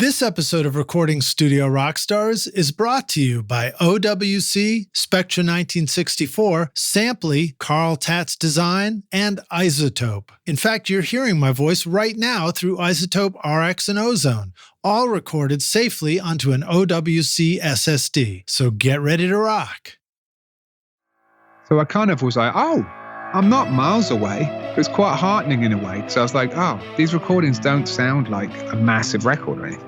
This episode of Recording Studio Rockstars is brought to you by OWC, Spectra 1964, Sampley, Carl Tatz Design, and iZotope. In fact, you're hearing my voice right now through iZotope RX and Ozone, all recorded safely onto an OWC SSD. So get ready to rock. So I kind of was like, oh, I'm not miles away. It was quite heartening in a way. So I was like, oh, these recordings don't sound like a massive record or anything.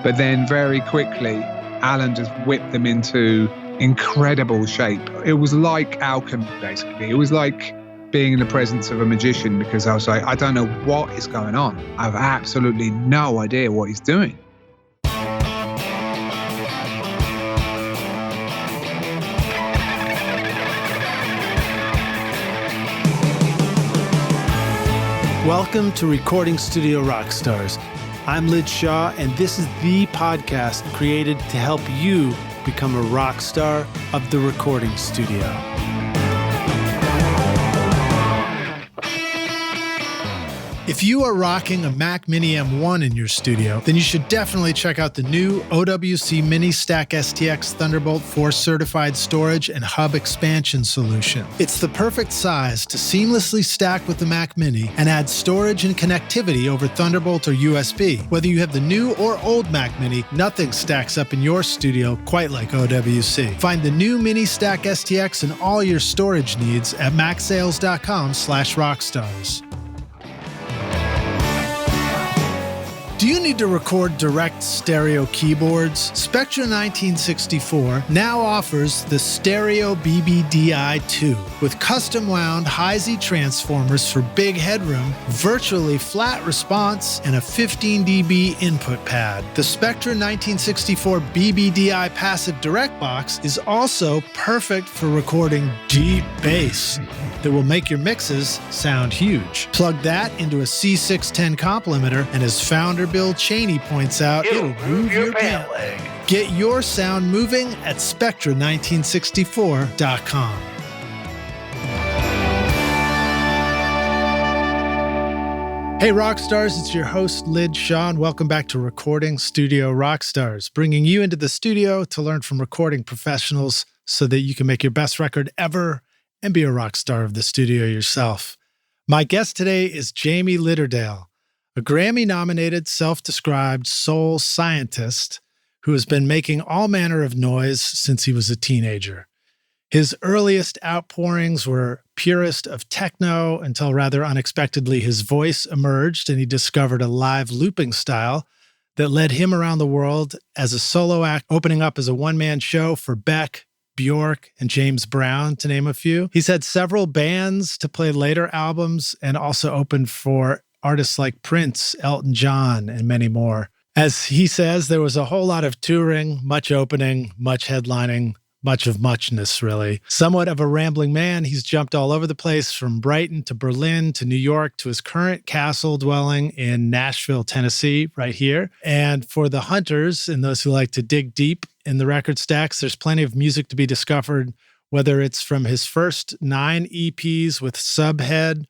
But then very quickly, Alan just whipped them into incredible shape. It was like alchemy, basically. It was like being in the presence of a magician, because I was like, I don't know what is going on. I have absolutely no idea what he's doing. Welcome to Recording Studio Rockstars. I'm Lid Shaw, and this is the podcast created to help you become a rock star of the recording studio. If you are rocking a Mac Mini M1 in your studio, then you should definitely check out the new OWC Mini Stack STX Thunderbolt 4 certified storage and hub expansion solution. It's the perfect size to seamlessly stack with the Mac Mini and add storage and connectivity over Thunderbolt or USB. Whether you have the new or old Mac Mini, nothing stacks up in your studio quite like OWC. Find the new Mini Stack STX and all your storage needs at macsales.com/rockstars. Do you need to record direct stereo keyboards? Spectra 1964 now offers the Stereo BBDI-2 with custom wound high-Z transformers for big headroom, virtually flat response, and a 15 dB input pad. The Spectra 1964 BBDI passive direct box is also perfect for recording deep bass that will make your mixes sound huge. Plug that into a C610 complementer, and as founder Bill Cheney points out, it'll move your pant leg. Get your sound moving at Spectra1964.com. Hey Rockstars, it's your host Lid Shaw, and welcome back to Recording Studio Rockstars, bringing you into the studio to learn from recording professionals so that you can make your best record ever and be a rock star of the studio yourself. My guest today is Jamie Lidderdale, a Grammy-nominated, self-described soul scientist who has been making all manner of noise since he was a teenager. His earliest outpourings were purest of techno until rather unexpectedly his voice emerged and he discovered a live looping style that led him around the world as a solo act, opening up as a one-man show for Beck, Bjork and James Brown, to name a few. He's had several bands to play later albums and also opened for artists like Prince, Elton John, and many more. As he says, there was a whole lot of touring, much opening, much headlining, much of muchness, really. Somewhat of a rambling man, he's jumped all over the place from Brighton to Berlin to New York to his current castle dwelling in Nashville, Tennessee, right here. And for the hunters and those who like to dig deep in the record stacks, there's plenty of music to be discovered, whether it's from his first 9 EPs with Subhead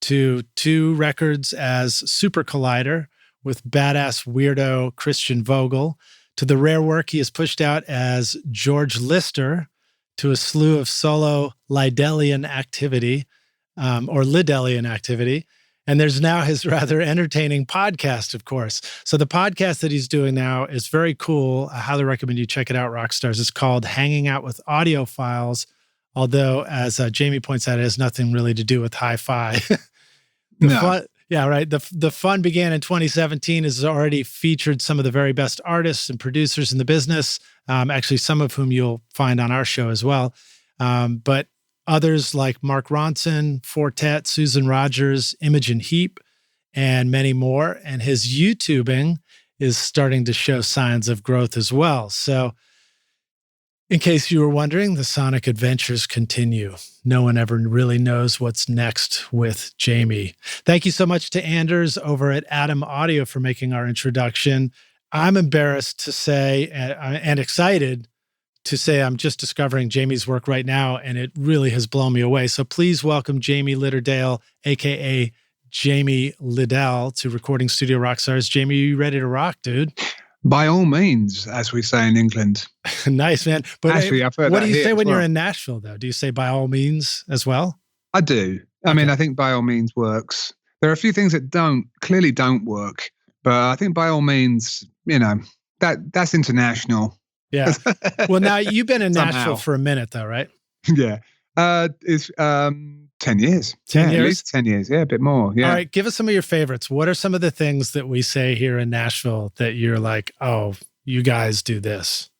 to 2 records as Super Collider with badass weirdo Cristian Vogel, to the rare work he has pushed out as George Lister, to a slew of solo Lidellian activity, or Lidellian activity. And there's now his rather entertaining podcast, of course. So the podcast that he's doing now is very cool. I highly recommend you check it out, Rockstars. It's called Hanging Out with Audiophiles, although, as Jamie points out, it has nothing really to do with hi-fi. No. Yeah, right. The fun began in 2017, has already featured some of the very best artists and producers in the business, actually some of whom you'll find on our show as well. But others like Mark Ronson, Fortet, Susan Rogers, Imogen Heap, and many more. And his YouTubing is starting to show signs of growth as well. So in case you were wondering, the Sonic adventures continue. No one ever really knows what's next with Jamie. Thank you so much to Anders over at Atom Audio for making our introduction. I'm embarrassed to say, and excited to say, I'm just discovering Jamie's work right now, and it really has blown me away. So please welcome Jamie Lidderdale, a.k.a. Jamie Liddell, to Recording Studio Rockstars. Jamie, are you ready to rock, dude? By all means, as we say in England. Nice, man. But actually, I've heard what that do you here say as when you're well. in Nashville, though? Do you say by all means as well? I do. I mean, I think by all means works. There are a few things that clearly don't work, but I think by all means, that's international. Yeah. Well, now you've been in Somehow. Nashville for a minute, though, right? Yeah. It's 10 years. 10 years? At least 10 years. Yeah, a bit more. Yeah. All right. Give us some of your favorites. What are some of the things that we say here in Nashville that you're like, oh, you guys do this?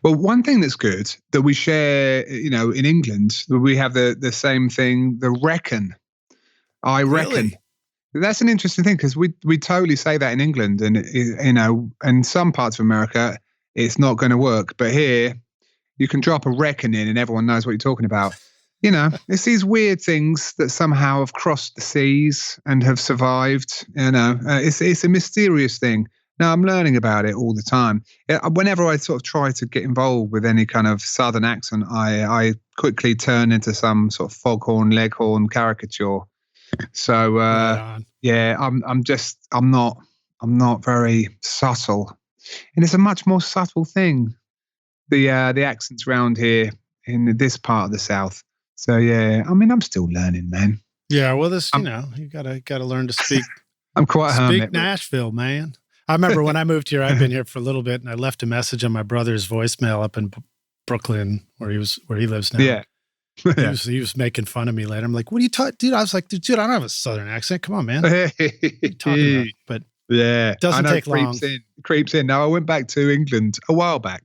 Well, one thing that's good that we share, in England, we have the same thing, the reckon. I reckon. Really? That's an interesting thing because we totally say that in England, and in some parts of America, it's not going to work. But here, you can drop a reckon in, and everyone knows what you're talking about. It's these weird things that somehow have crossed the seas and have survived. It's a mysterious thing. Now, I'm learning about it all the time. Whenever I sort of try to get involved with any kind of Southern accent, I quickly turn into some sort of foghorn, leghorn caricature. So, yeah, I'm not very subtle, and it's a much more subtle thing. The accents around here in this part of the South. So yeah, I mean, I'm still learning, man. Yeah, well, you gotta learn to speak. I'm quite a hermit. Speak Nashville, man. I remember when I moved here, I've been here for a little bit, and I left a message on my brother's voicemail up in Brooklyn, where he lives now. Yeah. He was making fun of me later. I'm like, what are you talking, dude? I was like, dude, I don't have a Southern accent. Come on, man. What are you talking about? But yeah, it doesn't take long. Creeps in. Now, I went back to England a while back,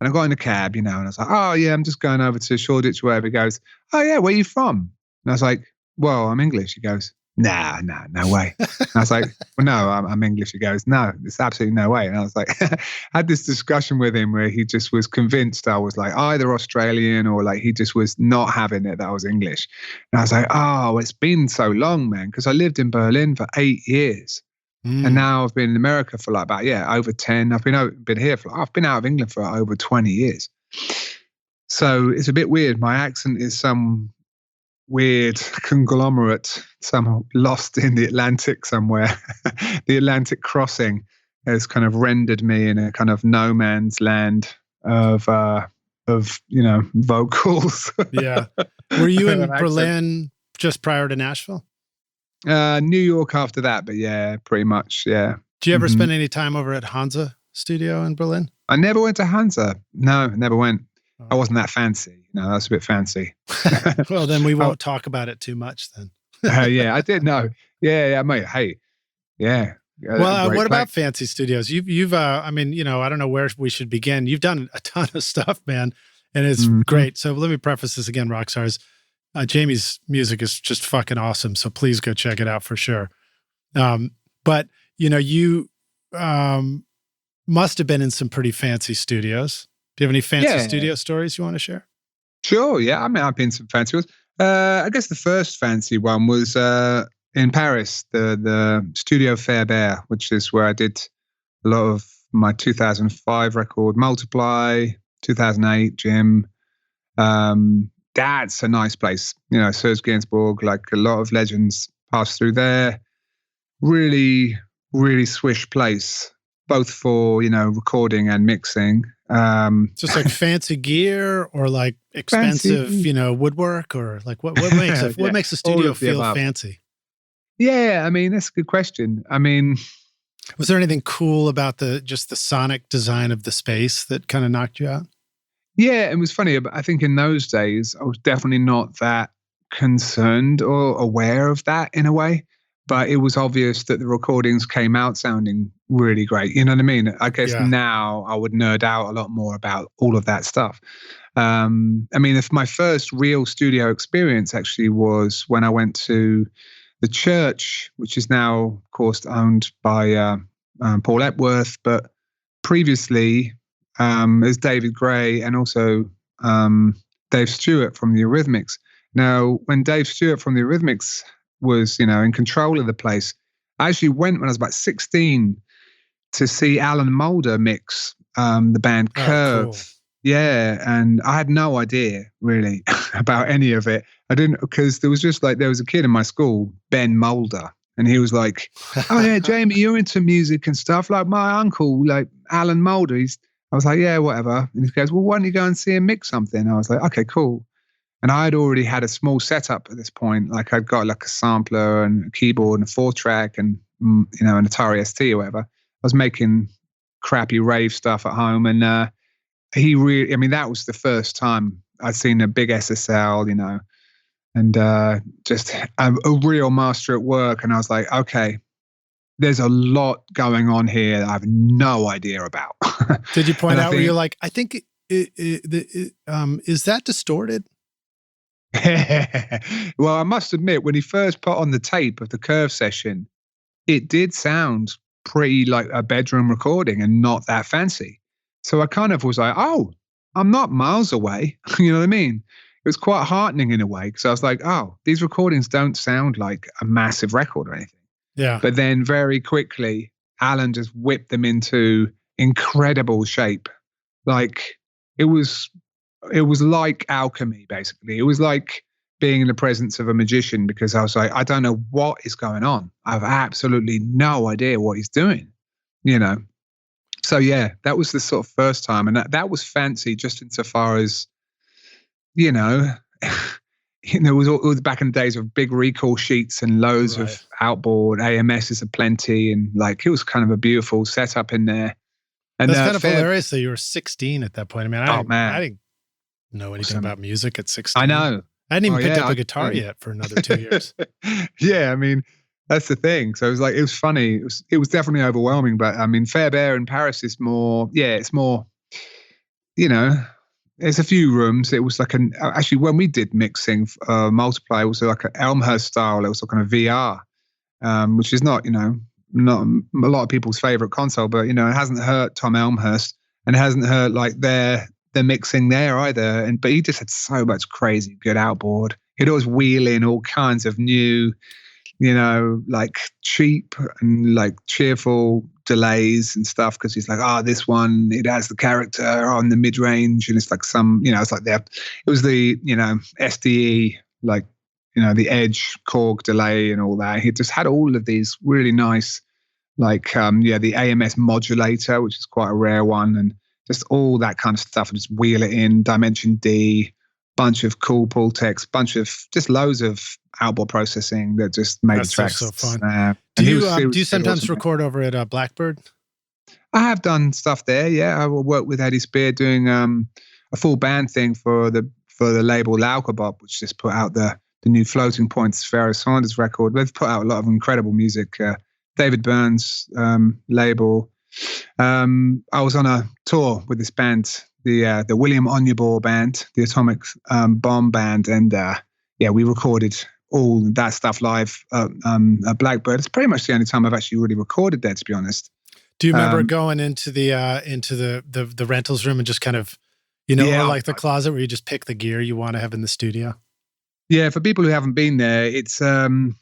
and I got in a cab, and I was like, oh yeah, I'm just going over to Shoreditch, wherever. He goes, oh yeah, where are you from? And I was like, well, I'm English. He goes, nah, no way. And I was like, well, no, I'm English. He goes, no, there's absolutely no way. And I was like, I had this discussion with him where he just was convinced I was like either Australian or like he just was not having it that I was English. And I was like, oh, it's been so long, man, because I lived in Berlin for 8 years. And now I've been in America for like about, over 10. I've been out of England for over 20 years. So it's a bit weird. My accent is some weird conglomerate, somehow lost in the Atlantic somewhere. The Atlantic crossing has kind of rendered me in a kind of no man's land of vocals. Yeah. Were you in Berlin just prior to Nashville? New York after that, but yeah, pretty much, yeah. Did you ever spend any time over at Hansa Studio in Berlin? I never went to Hansa. No, never went. I wasn't that fancy. No, that's a bit fancy. Well, then we won't talk about it too much then. Yeah, I did know. Yeah, mate. Hey, yeah. Well, what about fancy studios? You've I don't know where we should begin. You've done a ton of stuff, man, and it's great. So let me preface this again, Rockstars. Jamie's music is just fucking awesome. So please go check it out for sure. But you must have been in some pretty fancy studios. Do you have any fancy studio stories you want to share? Sure. Yeah. I mean, I've been to some fancy ones. I guess the first fancy one was in Paris, the Studio Fairbear, which is where I did a lot of my 2005 record, Multiply, 2008, Jim. That's a nice place. Serge Gainsbourg, like a lot of legends passed through there. Really, really swish place, both for, recording and mixing. Just like fancy gear or like expensive, woodwork, or like what makes a studio feel fancy? Yeah, I mean, that's a good question. I mean, was there anything cool about the sonic design of the space that kind of knocked you out? Yeah, it was funny. But I think in those days, I was definitely not that concerned or aware of that in a way. But it was obvious that the recordings came out sounding really great. You know what I mean? I guess now I would nerd out a lot more about all of that stuff. I mean, if my first real studio experience actually was when I went to the church, which is now, of course, owned by Paul Epworth, but previously as David Gray and also Dave Stewart from the Eurythmics. Now, when Dave Stewart from the Eurythmics was, in control of the place, I actually went when I was about 16 to see Alan Moulder mix the band Curve. Cool. Yeah, and I had no idea really about any of it. I didn't, because there was just like, there was a kid in my school, Ben Moulder, And he was like, oh yeah, Jamie, you're into music and stuff. Like my uncle, like Alan Mulder. I was like, yeah, whatever. And he goes, well, why don't you go and see him mix something? I was like, okay, cool. And I had already had a small setup at this point. Like I'd got like a sampler and a keyboard and a 4-track and, an Atari ST or whatever. I was making crappy rave stuff at home. And that was the first time I'd seen a big SSL, and just a real master at work. And I was like, okay, there's a lot going on here that I have no idea about. Did you point out where you're like, I think, is that distorted? Well, I must admit, when he first put on the tape of the Curve session, it did sound pretty like a bedroom recording and not that fancy. So I kind of was like, oh, I'm not miles away. You know what I mean? It was quite heartening in a way, because I was like, oh, these recordings don't sound like a massive record or anything. Yeah. But then very quickly, Alan just whipped them into incredible shape. Like it was like alchemy, basically. It was like being in the presence of a magician, because I was like, I don't know what is going on. I have absolutely no idea what he's doing, So yeah, that was the sort of first time. And that was fancy just insofar as, it was back in the days of big recall sheets and loads of outboard AMSs aplenty. And like, it was kind of a beautiful setup in there. And that's kind of hilarious that you were 16 at that point. I mean, I didn't know anything about music at 16. I know. I hadn't even picked up a guitar yet for another 2 years. Yeah, I mean, that's the thing. So it was funny. It was definitely overwhelming. But I mean, Fairbear in Paris is more, it's more, there's a few rooms. It was like actually when we did mixing, Multiply, it was like an Elmhurst style. It was like on a VR, which is not a lot of people's favorite console, but it hasn't hurt Tom Elmhurst, and it hasn't hurt like the mixing there either. But he just had so much crazy good outboard. He'd always wheel in all kinds of new, like cheap and like cheerful delays and stuff, because he's like, this one, it has the character on the mid range, and it's like it's like it was the SDE, like the Edge Korg delay and all that. He just had all of these really nice, like the AMS modulator, which is quite a rare one, and just all that kind of stuff, and just wheel it in, Dimension D, bunch of cool Pultex, bunch of just loads of outboard processing that just made the tracks so fun. Do you sometimes awesome. Record over at Blackbird? I have done stuff there. Yeah, I will work with Eddie Spear doing a full band thing for the label Laukabop, which just put out the new Floating Points Pharoah Sanders record. They've put out a lot of incredible music. David Byrne's label. I was on a tour with this band, the William Onyeabor band, the Atomic Bomb band, and we recorded all that stuff live at Blackbird. It's pretty much the only time I've actually really recorded there, to be honest. Do you remember going into the rentals room and just kind of, or like the closet where you just pick the gear you want to have in the studio? Yeah, for people who haven't been there, it's John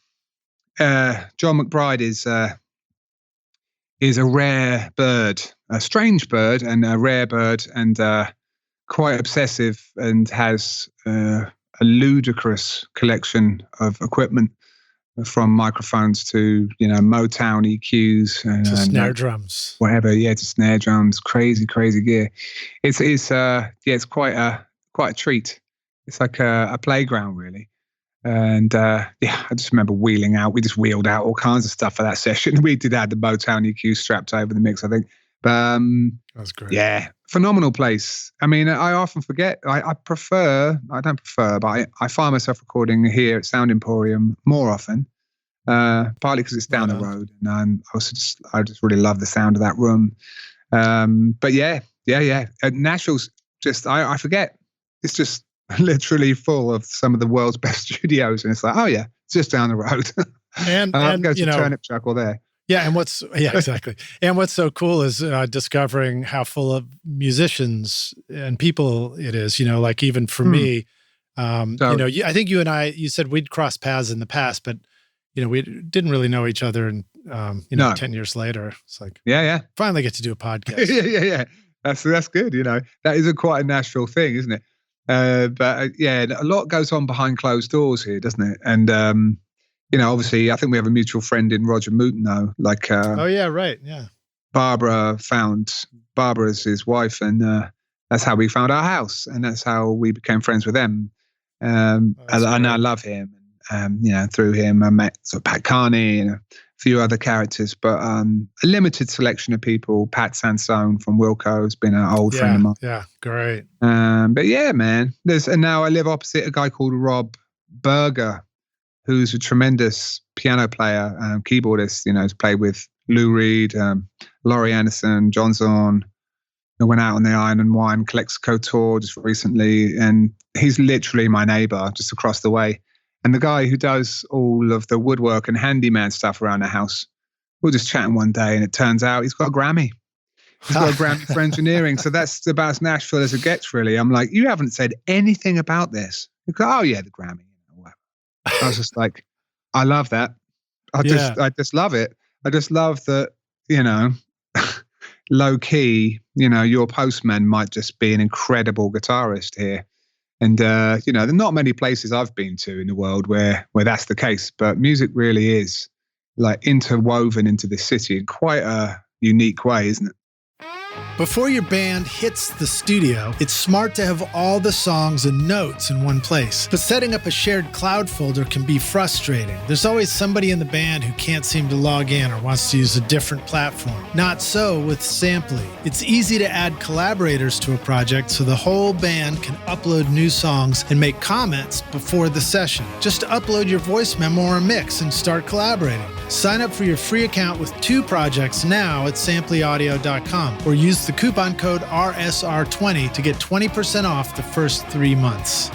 McBride is a rare bird, a strange bird and a rare bird, and quite obsessive, and has a ludicrous collection of equipment, from microphones to Motown EQs and snare drums, whatever. Yeah, to snare drums, crazy gear. It's quite a treat. It's like a playground, really. And I just remember wheeling out. We just wheeled out all kinds of stuff for that session. We did have the Motown EQ strapped over the mix, I think. But that's great. Yeah, phenomenal place. I mean, I often forget. I don't prefer, but I find myself recording here at Sound Emporium more often. Partly because it's down the road, and I just really love the sound of that room. But yeah. Nashville's just I forget. It's just literally full of some of the world's best studios, and it's like, oh yeah, it's just down the road. and go to Turnip Chuckle there. Yeah, and exactly. And what's so cool is discovering how full of musicians and people it is. Like even for me, I think you and you said we'd crossed paths in the past, but we didn't really know each other, and 10 years later, it's like, finally get to do a podcast. yeah. That's good. That is quite a Nashville thing, isn't it? But a lot goes on behind closed doors here, doesn't it? And obviously, I think we have a mutual friend in Roger Moutino. Oh yeah, right, yeah. Barbara's his wife, and that's how we found our house, and that's how we became friends with them. And I love him. Through him, I met sort of Pat Carney and a few other characters, but a limited selection of people. Pat Sansone from Wilco has been an old friend of mine. Yeah, great. But yeah, man. And now I live opposite a guy called Rob Berger, who's a tremendous piano player, keyboardist. Has played with Lou Reed, Laurie Anderson, John Zorn. I went out on the Iron and Wine Calexico tour just recently, and he's literally my neighbor just across the way. And the guy who does all of the woodwork and handyman stuff around the house, we were just chatting one day, and it turns out he's got a Grammy. He's got a Grammy for engineering. So that's about as Nashville as it gets, really. I'm like, you haven't said anything about this. You go, oh yeah, the Grammy. I was just like, I love that. I just love it. I just love that, low key, your postman might just be an incredible guitarist here. And, there are not many places I've been to in the world where that's the case, but music really is like interwoven into this city in quite a unique way, isn't it? Before your band hits the studio, it's smart to have all the songs and notes in one place. But setting up a shared cloud folder can be frustrating. There's always somebody in the band who can't seem to log in or wants to use a different platform. Not so with Samply. It's easy to add collaborators to a project so the whole band can upload new songs and make comments before the session. Just upload your voice memo or mix and start collaborating. Sign up for your free account with 2 projects now at samplyaudio.com or use the coupon code RSR20 to get 20% off the first 3 months.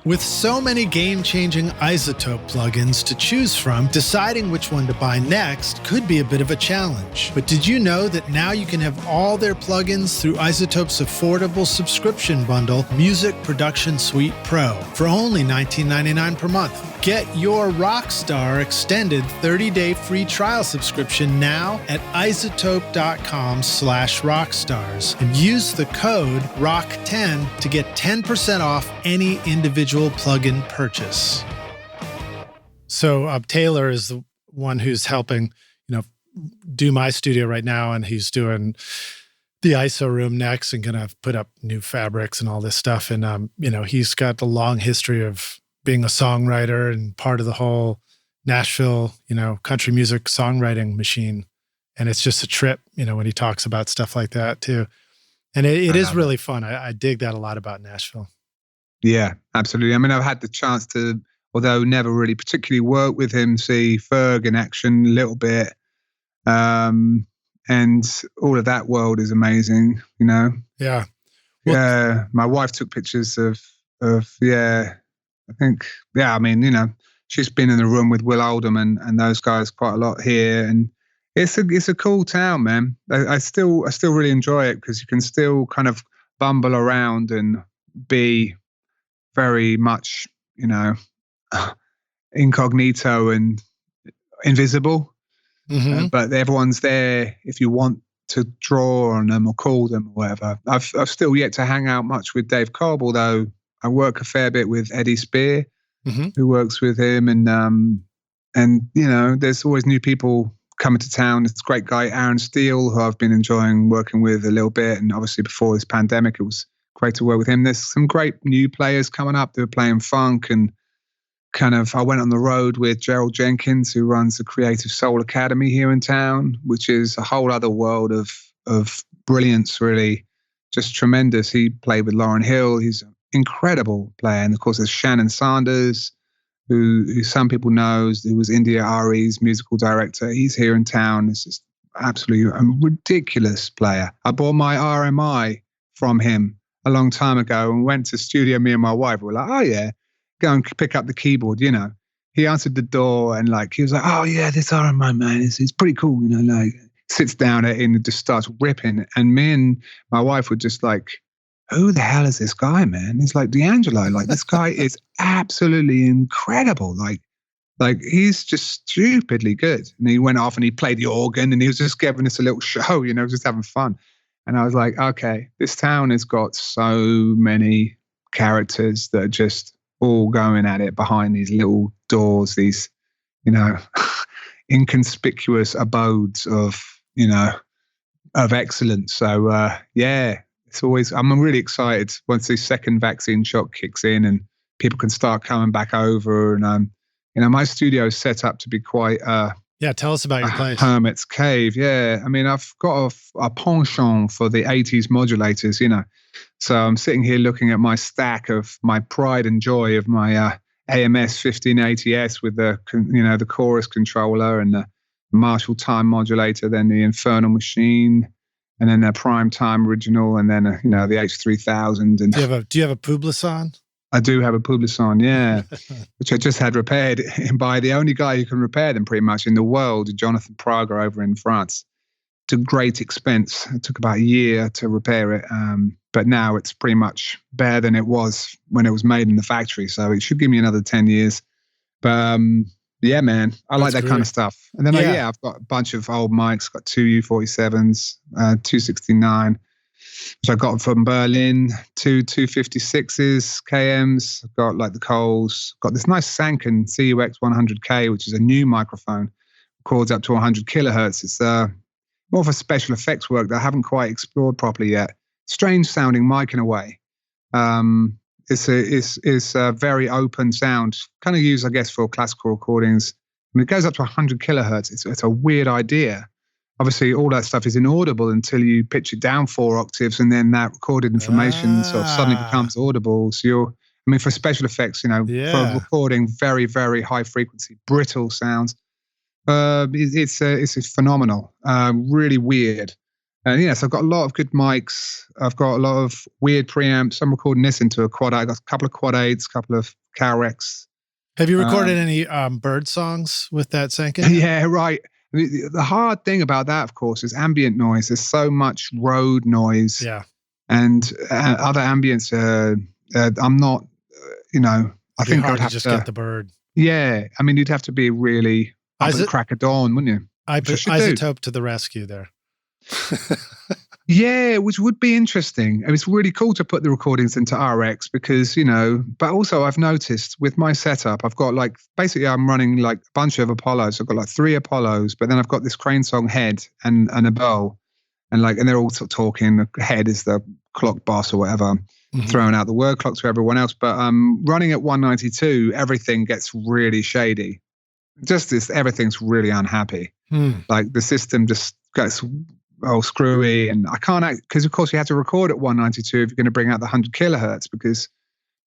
With so many game-changing iZotope plugins to choose from, deciding which one to buy next could be a bit of a challenge. But did you know that now you can have all their plugins through iZotope's affordable subscription bundle, Music Production Suite Pro, for only $19.99 per month? Get your Rockstar extended 30-day free trial subscription now at iZotope.com/rockstars and use the code ROCK10 to get 10% off any individual plugin purchase. So Taylor is the one who's helping, do my studio right now, and he's doing the ISO room next and gonna put up new fabrics and all this stuff. And he's got the long history of being a songwriter and part of the whole Nashville, country music songwriting machine. And it's just a trip, when he talks about stuff like that too. And it is really fun. I dig that a lot about Nashville. Yeah, absolutely. I mean, I've had the chance to, although never really particularly work with him, see Ferg in action a little bit. And all of that world is amazing, Yeah. Well, yeah. My wife took pictures of I think, she's been in the room with Will Oldham and those guys quite a lot here. And it's a cool town, man. I still really enjoy it because you can still kind of bumble around and be very much, incognito and invisible. Mm-hmm. But everyone's there if you want to draw on them or call them or whatever. I've still yet to hang out much with Dave Cobb, although I work a fair bit with Eddie Spear, who works with him, and there's always new people coming to town. This great guy Aaron Steele, who I've been enjoying working with a little bit, and obviously before this pandemic, it was great to work with him. There's some great new players coming up. They're playing funk, and I went on the road with Gerald Jenkins, who runs the Creative Soul Academy here in town, which is a whole other world of brilliance, really, just tremendous. He played with Lauryn Hill. He's incredible player. And of course, there's Shannon Sanders, who some people know, who was India Ari's musical director. He's here in town. It's just absolutely a ridiculous player. I bought my RMI from him a long time ago and went to studio, me and my wife. We're like, oh yeah, go and pick up the keyboard, He answered the door and he was like, oh yeah, this RMI, man, it's pretty cool, sits down at it and just starts ripping. And me and my wife were just like, who the hell is this guy, man? He's like D'Angelo. This guy is absolutely incredible. He's just stupidly good. And he went off and he played the organ and he was just giving us a little show, just having fun. And I was like, okay, this town has got so many characters that are just all going at it behind these little doors, these, inconspicuous abodes of, of excellence. So, it's always, I'm really excited once the second vaccine shot kicks in and people can start coming back over. And, my studio is set up to be quite, tell us about your place. Hermit's cave. Yeah. I mean, I've got a penchant for the 80s modulators, So I'm sitting here looking at my stack of my pride and joy of my AMS 1580S with the chorus controller and the Marshall time modulator, then the Infernal Machine, and then the Prime Time original, and then the H3000. And do you have a Publison? I do have a Publison, yeah, which I just had repaired by the only guy who can repair them pretty much in the world, Jonathan Prager over in France. To great expense. It took about a year to repair it, but now it's pretty much better than it was when it was made in the factory. So it should give me another 10 years. But yeah, man, I like that kind of stuff. And then I've got a bunch of old mics. Got two U47s, 269, which I got from Berlin, two 256s, KMs. I've got like the Coles. Got this nice Sanken CUX 100K, which is a new microphone. Records up to 100 kilohertz. It's more for special effects work that I haven't quite explored properly yet. Strange sounding mic in a way. It's a very open sound, kind of used, I guess, for classical recordings. I mean, it goes up to 100 kilohertz. It's a weird idea. Obviously, all that stuff is inaudible until you pitch it down 4 octaves, and then that recorded information sort of suddenly becomes audible. So for special effects, for recording very, very high frequency, brittle sounds, it's phenomenal, really weird. And so I've got a lot of good mics. I've got a lot of weird preamps. I'm recording this into a quad. I got a couple of quad 8s, a couple of Calrecs. Have you recorded any bird songs with that Sanken? Yeah, right. I mean, the hard thing about that, of course, is ambient noise. There's so much road noise. Yeah. And other ambience. I'm not, I think I'd have just to get the bird. Yeah. I mean, you'd have to be really up at the crack of dawn, wouldn't you? Isotope to the rescue there. Yeah, which would be interesting. It's really cool to put the recordings into RX because, but also I've noticed with my setup, I've got basically I'm running like a bunch of Apollos. I've got like 3 Apollos, but then I've got this crane song head and a bow and they're all sort of talking. The head is the clock boss or whatever, throwing out the word clock to everyone else. But running at 192, everything gets really shady. Everything's really unhappy. Like the system just gets screwy, and I can't because of course you have to record at 192 if you're going to bring out the 100 kilohertz because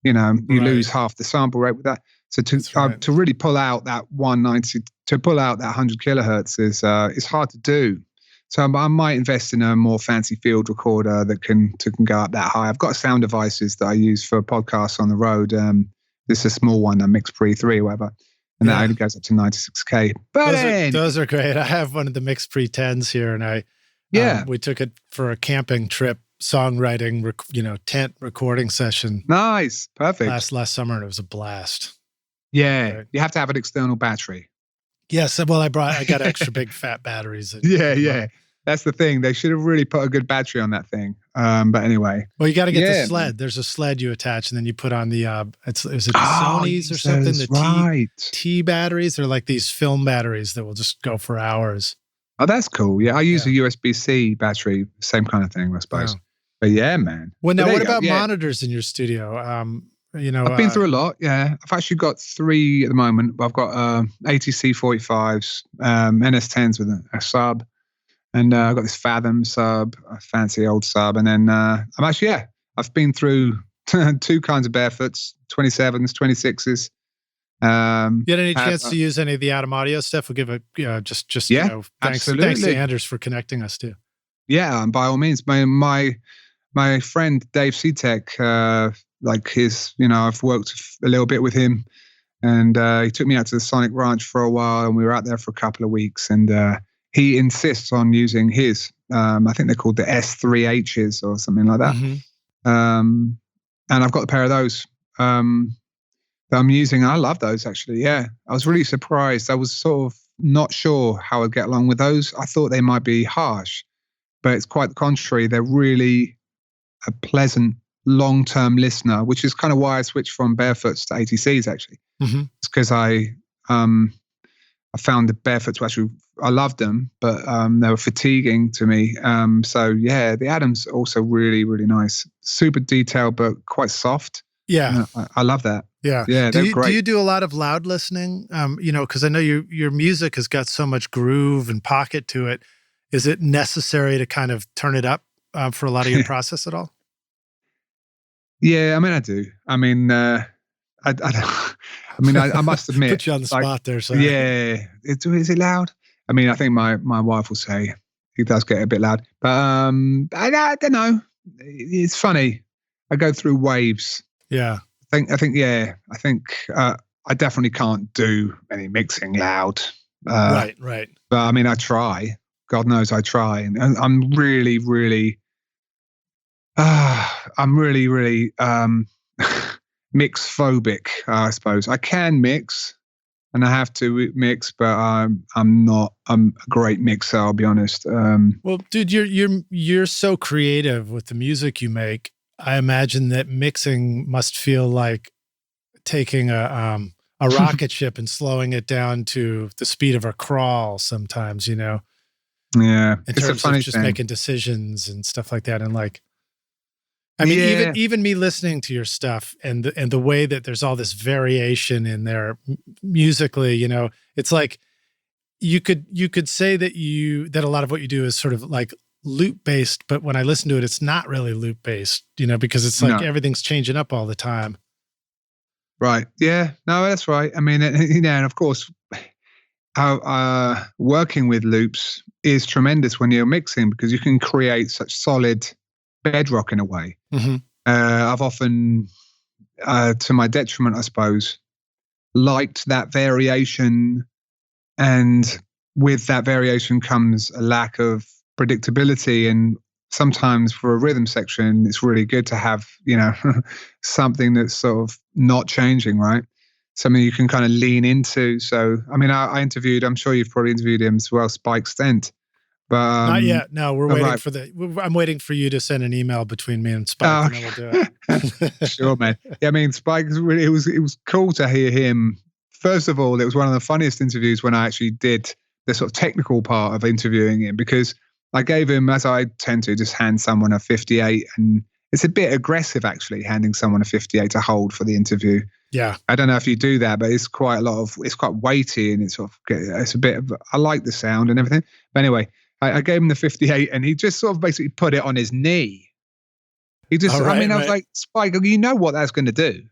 you lose half the sample rate with that. So to really pull out that 190, to pull out that 100 kilohertz is hard to do. So I might invest in a more fancy field recorder that can go up that high. I've got sound devices that I use for podcasts on the road. This is a small one, a Mix Pre 3 or whatever. And that only goes up to 96K. But those are great. I have one of the Mix Pre 10s here, and we took it for a camping trip, songwriting, tent recording session. Nice, perfect. Last summer, and it was a blast. Yeah, you have to have an external battery. Yes, well, I got extra big fat batteries. Yeah. That's the thing. They should have really put a good battery on that thing. But anyway. Well, you got to get the sled. There's a sled you attach, and then you put on the, is it the Sony's or something? The T batteries? They're like these film batteries that will just go for hours. Oh, that's cool. Yeah, I use a USB-C battery, same kind of thing, I suppose. Yeah. But yeah, man. Well, now what about monitors in your studio? I've been through a lot. Yeah, I've actually got 3 at the moment. I've got ATC 45s, NS10s with a sub, and I've got this Fathom sub, a fancy old sub, and then I've been through 2 kinds of barefoots, 27s, 26s. You had any chance to use any of the Atom Audio stuff? We'll give a thanks Sanders for connecting us too. Yeah, and by all means, my friend Dave Seatek, I've worked a little bit with him, and he took me out to the Sonic Ranch for a while, and we were out there for a couple of weeks, and he insists on using his, I think they're called the S3Hs or something like that. And I've got a pair of those that I'm using. I love those actually. Yeah, I was really surprised. I was sort of not sure how I'd get along with those. I thought they might be harsh, but it's quite the contrary. They're really a pleasant long-term listener, which is kind of why I switched from Barefoots to ATCs actually. Mm-hmm. It's because I found the Barefoots actually, I loved them, but they were fatiguing to me. So yeah, the Adams also really, really nice. Super detailed, but quite soft. Yeah. I love that. Yeah. Yeah, they're great. Do you do a lot of loud listening? Because I know your music has got so much groove and pocket to it. Is it necessary to kind of turn it up for a lot of your process at all? Yeah, I mean, I do. I mean, I must admit. Put you on the spot there, sorry. Yeah. Is it loud? I mean, I think my wife will say it does get a bit loud. But I don't know. It's funny. I go through waves. Yeah. I think I definitely can't do any mixing loud. Right. But I mean, I try. God knows I try. And I'm really, really mix phobic, I suppose. I can mix and I have to mix, but I'm a great mixer, I'll be honest. Well, dude, you're so creative with the music you make. I imagine that mixing must feel like taking a rocket ship and slowing it down to the speed of a crawl sometimes, Yeah. In terms of just making decisions and stuff like that. And like, I mean, even me listening to your stuff and the way that there's all this variation in there musically, it's like you could say that a lot of what you do is sort of like loop based, but when I listen to it, it's not really loop based, because it's like everything's changing up all the time. Right. Yeah. No, that's right. I mean, and of course, how working with loops is tremendous when you're mixing because you can create such solid bedrock in a way. Mm-hmm. I've often, to my detriment, I suppose, liked that variation, and with that variation comes a lack of predictability. And sometimes for a rhythm section, it's really good to have, something that's sort of not changing, right? Something you can kind of lean into. So, I mean, I interviewed, I'm sure you've probably interviewed him as well, Spike Stent. But, not yet. No, we're waiting for I'm waiting for you to send an email between me and Spike, and then we'll do it. Sure, man. Yeah, I mean, Spike, it was cool to hear him. First of all, it was one of the funniest interviews when I actually did the sort of technical part of interviewing him, because I gave him, as I tend to, just hand someone a 58, and it's a bit aggressive actually handing someone a 58 to hold for the interview. Yeah. I don't know if you do that, but it's quite weighty, and it's a bit of, I like the sound and everything. But anyway, I gave him the 58 and he just sort of basically put it on his knee. He just, I was like, Spike, you know what that's going to do.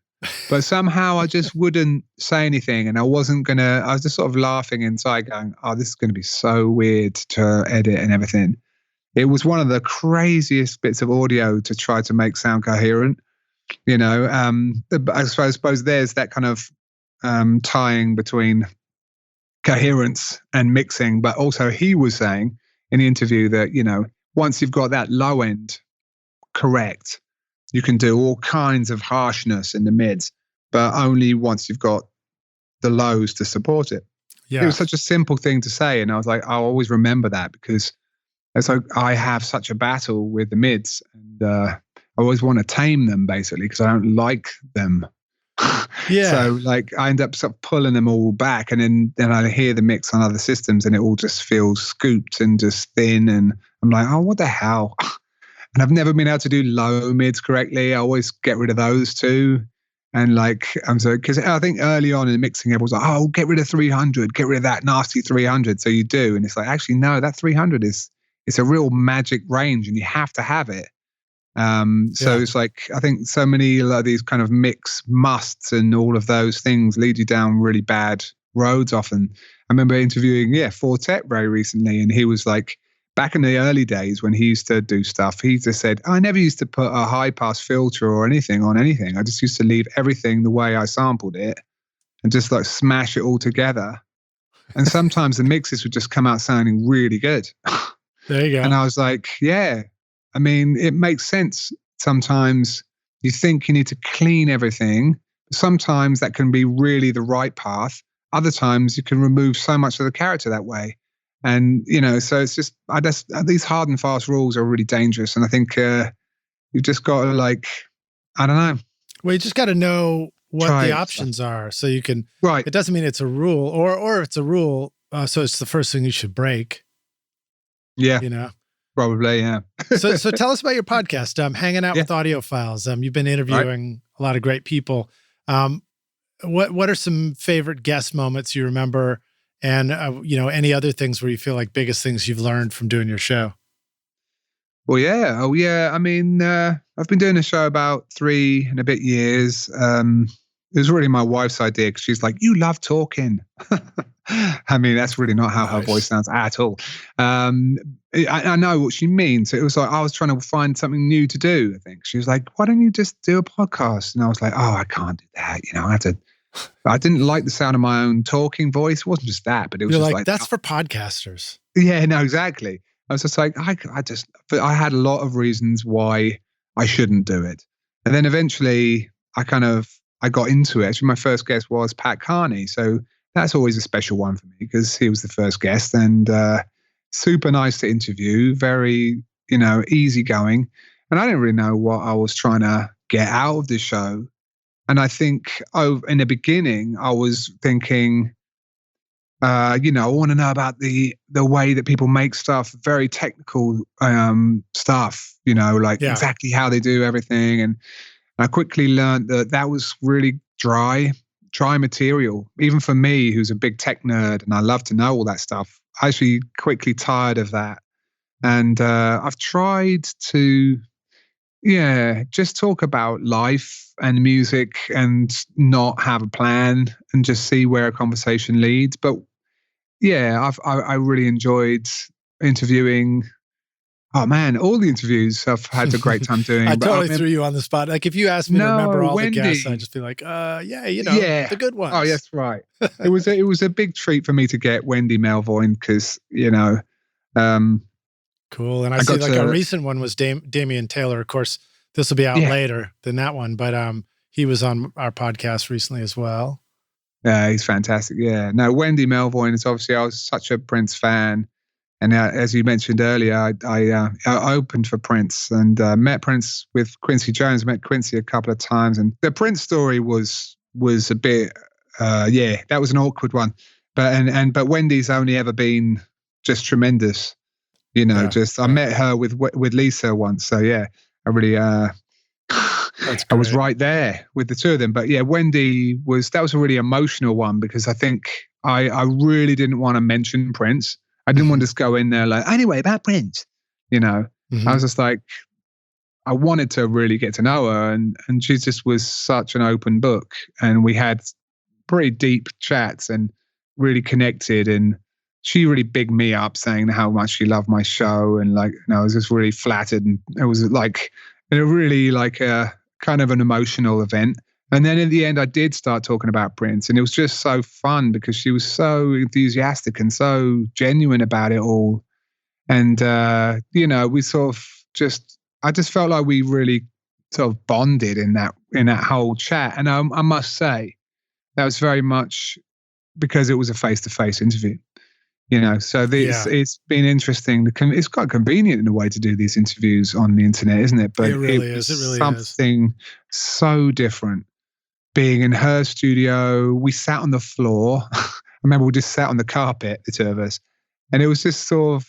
But somehow I just wouldn't say anything, and I was just sort of laughing inside going, oh, this is going to be so weird to edit and everything. It was one of the craziest bits of audio to try to make sound coherent. I suppose there's that kind of tying between coherence and mixing, but also he was saying in the interview that, once you've got that low end correct, you can do all kinds of harshness in the mids, but only once you've got the lows to support it. Yeah. It was such a simple thing to say. And I was like, I'll always remember that, because it's like I have such a battle with the mids, and I always want to tame them basically because I don't like them. Yeah. So like I end up sort of pulling them all back, and then I hear the mix on other systems and it all just feels scooped and just thin, and I'm like, oh, what the hell? And I've never been able to do low mids correctly. I always get rid of those too. And like, because I think early on in mixing, everyone's like, oh, get rid of 300, get rid of that nasty 300. So you do. And it's like, actually, no, that 300 it's a real magic range and you have to have it. So it's like, I think so many of these kind of mix musts and all of those things lead you down really bad roads often. I remember interviewing, Fortet very recently, and he was like, back in the early days when he used to do stuff, he just said, I never used to put a high pass filter or anything on anything. I just used to leave everything the way I sampled it and just like smash it all together. And sometimes the mixes would just come out sounding really good. There you go. And I was like, yeah, I mean, it makes sense. Sometimes you think you need to clean everything. Sometimes that can be really the right path. Other times you can remove so much of the character that way. And, so it's just, these hard and fast rules are really dangerous. And I think you've just got to I don't know. Well, you just got to know what Try the it. options are, so you can. Right. It doesn't mean it's a rule, or it's a rule, so it's the first thing you should break. Yeah. You know. Probably, yeah. So tell us about your podcast, Hanging Out with Audiophiles. You've been interviewing a lot of great people. What are some favorite guest moments you remember, and any other things where you feel like biggest things you've learned from doing your show? Well, yeah. Oh, yeah. I mean, I've been doing the show about 3 and a bit years. It was really my wife's idea because she's like, "You love talking." I mean, that's really not how her voice sounds at all. I know what she means. It was like I was trying to find something new to do. I think she was like, "Why don't you just do a podcast?" And I was like, "Oh, I can't do that. I didn't like the sound of my own talking voice. It wasn't just that, but it was just like that's for podcasters. Yeah, no, exactly. I was just like, but I had a lot of reasons why I shouldn't do it. And then eventually I got into it. Actually, my first guest was Pat Carney. So that's always a special one for me because he was the first guest and super nice to interview, very, easygoing. And I didn't really know what I was trying to get out of the show. And I think in the beginning, I was thinking, I want to know about the way that people make stuff, very technical stuff, exactly how they do everything. And I quickly learned that was really dry material. Even for me, who's a big tech nerd and I love to know all that stuff, I actually quickly tired of that. And I've tried to, just talk about life and music and not have a plan and just see where a conversation leads. But yeah, I really enjoyed interviewing. Oh man, all the interviews I've had a great time doing. I totally threw you on the spot. Like if you asked me to remember all Wendy. the guests, I'd just be like, the good ones. Oh, yes, right. It was a big treat for me to get Wendy Melvoin because cool. And I see a recent one was Damian Taylor. Of course, this will be out later than that one, but he was on our podcast recently as well. Yeah, he's fantastic. Yeah. No, Wendy Melvoin is obviously, I was such a Prince fan. And as you mentioned earlier, I opened for Prince and met Prince with Quincy Jones, met Quincy a couple of times. And the Prince story was a bit, that was an awkward one. But Wendy's only ever been just tremendous. I met her with Lisa once. So yeah, I really, I was right there with the two of them. But yeah, Wendy that was a really emotional one because I think I really didn't want to mention Prince. I didn't want to just go in there like, anyway, about Prince, I was just like, I wanted to really get to know her and she just was such an open book and we had pretty deep chats and really connected and she really bigged me up saying how much she loved my show and I was just really flattered and it was really like a kind of an emotional event. And then in the end, I did start talking about Prince and it was just so fun because she was so enthusiastic and so genuine about it all. And, we sort of I just felt like we really sort of bonded in that whole chat. And I must say that was very much because it was a face-to-face interview, so it's been interesting. It's quite convenient in a way to do these interviews on the internet, isn't it? But it really is. Something so different. Being in her studio, we sat on the floor. I remember we just sat on the carpet, the two of us. And it was just sort of,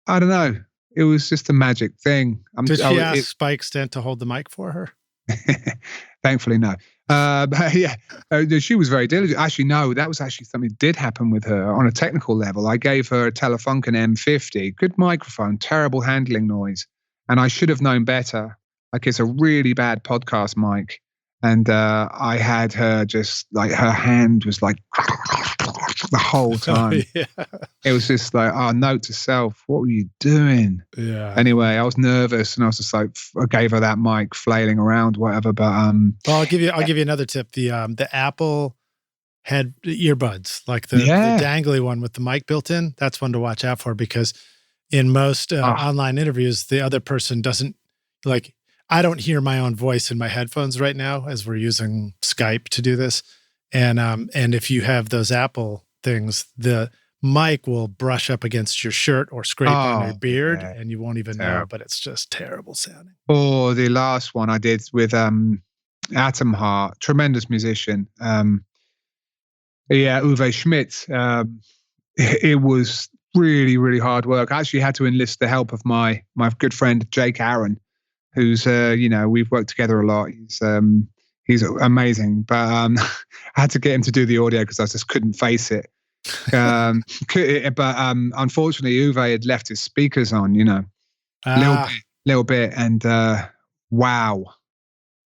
I don't know, it was just a magic thing. Did she ask Spike Stent to hold the mic for her? Thankfully, no. But yeah, she was very diligent. Actually, no, that was actually something that did happen with her on a technical level. I gave her a Telefunken M50, good microphone, terrible handling noise. And I should have known better. Like it's a really bad podcast mic. And I had her just like her hand was like the whole time. Oh, yeah. It was just like, note to self, what were you doing? Yeah. Anyway, I was nervous and I was just like, I gave her that mic flailing around, whatever. But well, I'll give you another tip. The Apple had earbuds, like the dangly one with the mic built in. That's one to watch out for because in most online interviews, the other person doesn't like. I don't hear my own voice in my headphones right now as we're using Skype to do this. And if you have those Apple things, the mic will brush up against your shirt or scrape on your beard, and you won't even know, but it's just terrible sounding. Oh, the last one I did with Atom Heart, tremendous musician. Uwe Schmidt. It was really, really hard work. I actually had to enlist the help of my good friend Jake Aaron, who's we've worked together a lot. He's amazing, but I had to get him to do the audio because I just couldn't face it. But unfortunately, Uwe had left his speakers on, little bit, and wow,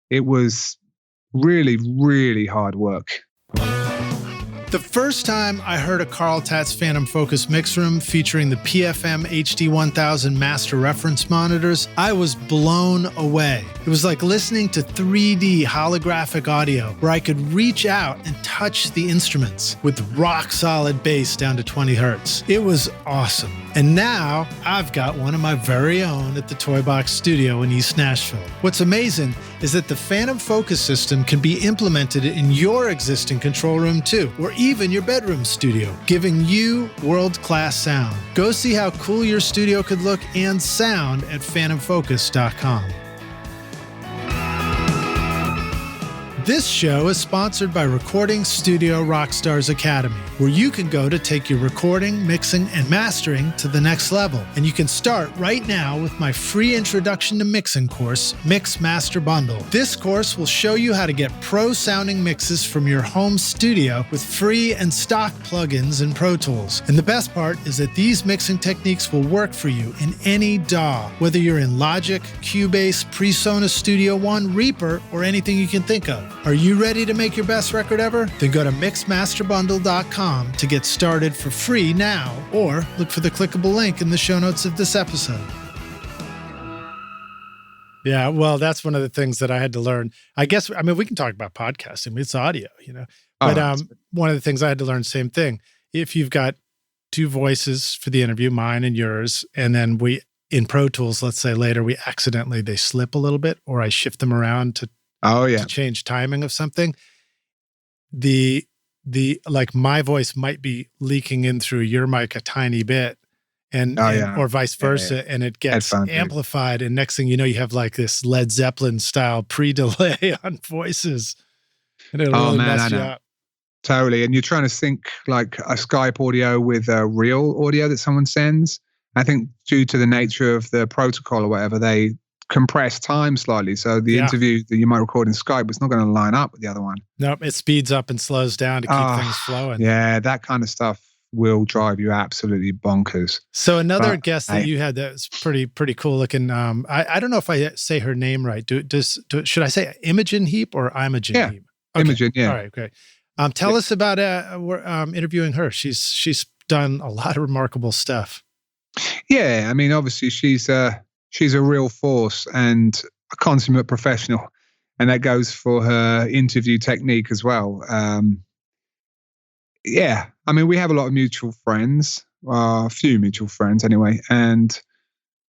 it was really, really hard work. The first time I heard a Carl Tatz Phantom Focus mix room featuring the PFM HD1000 master reference monitors, I was blown away. It was like listening to 3D holographic audio where I could reach out and touch the instruments with rock solid bass down to 20 hertz. It was awesome. And now I've got one of my very own at the Toy Box Studio in East Nashville. What's amazing is that the Phantom Focus system can be implemented in your existing control room too, or even your bedroom studio, giving you world-class sound. Go see how cool your studio could look and sound at phantomfocus.com. This show is sponsored by Recording Studio Rockstars Academy, where you can go to take your recording, mixing, and mastering to the next level. And you can start right now with my free Introduction to Mixing course, Mix Master Bundle. This course will show you how to get pro-sounding mixes from your home studio with free and stock plugins in Pro Tools. And the best part is that these mixing techniques will work for you in any DAW, whether you're in Logic, Cubase, PreSonus Studio One, Reaper, or anything you can think of. Are you ready to make your best record ever? Then go to mixmasterbundle.com to get started for free now, or look for the clickable link in the show notes of this episode. Yeah, well, that's one of the things that I had to learn. I mean, we can talk about podcasting. It's audio, But one of the things I had to learn, same thing. If you've got two voices for the interview, mine and yours, and then in Pro Tools, let's say later, they slip a little bit, or I shift them around to change timing of something. The my voice might be leaking in through your mic a tiny bit, or vice versa, and it gets amplified. And next thing you know, you have like this Led Zeppelin style pre-delay on voices, and it'll really mess you up. Totally. And you're trying to sync like a Skype audio with a real audio that someone sends. I think due to the nature of the protocol or whatever, they compress time slightly. So the interview that you might record in Skype was not going to line up with the other one. Nope, it speeds up and slows down to keep things flowing. Yeah, that kind of stuff will drive you absolutely bonkers. So another guest that you had that was pretty cool looking. I don't know if I say her name right. Should I say Imogen Heap or Imogen Heap? Okay. Imogen, yeah. All right, great. Tell us about interviewing her. She's done a lot of remarkable stuff. Yeah, I mean, obviously she's a real force and a consummate professional, and that goes for her interview technique as well. I mean, we have a lot of mutual friends, a few mutual friends anyway, and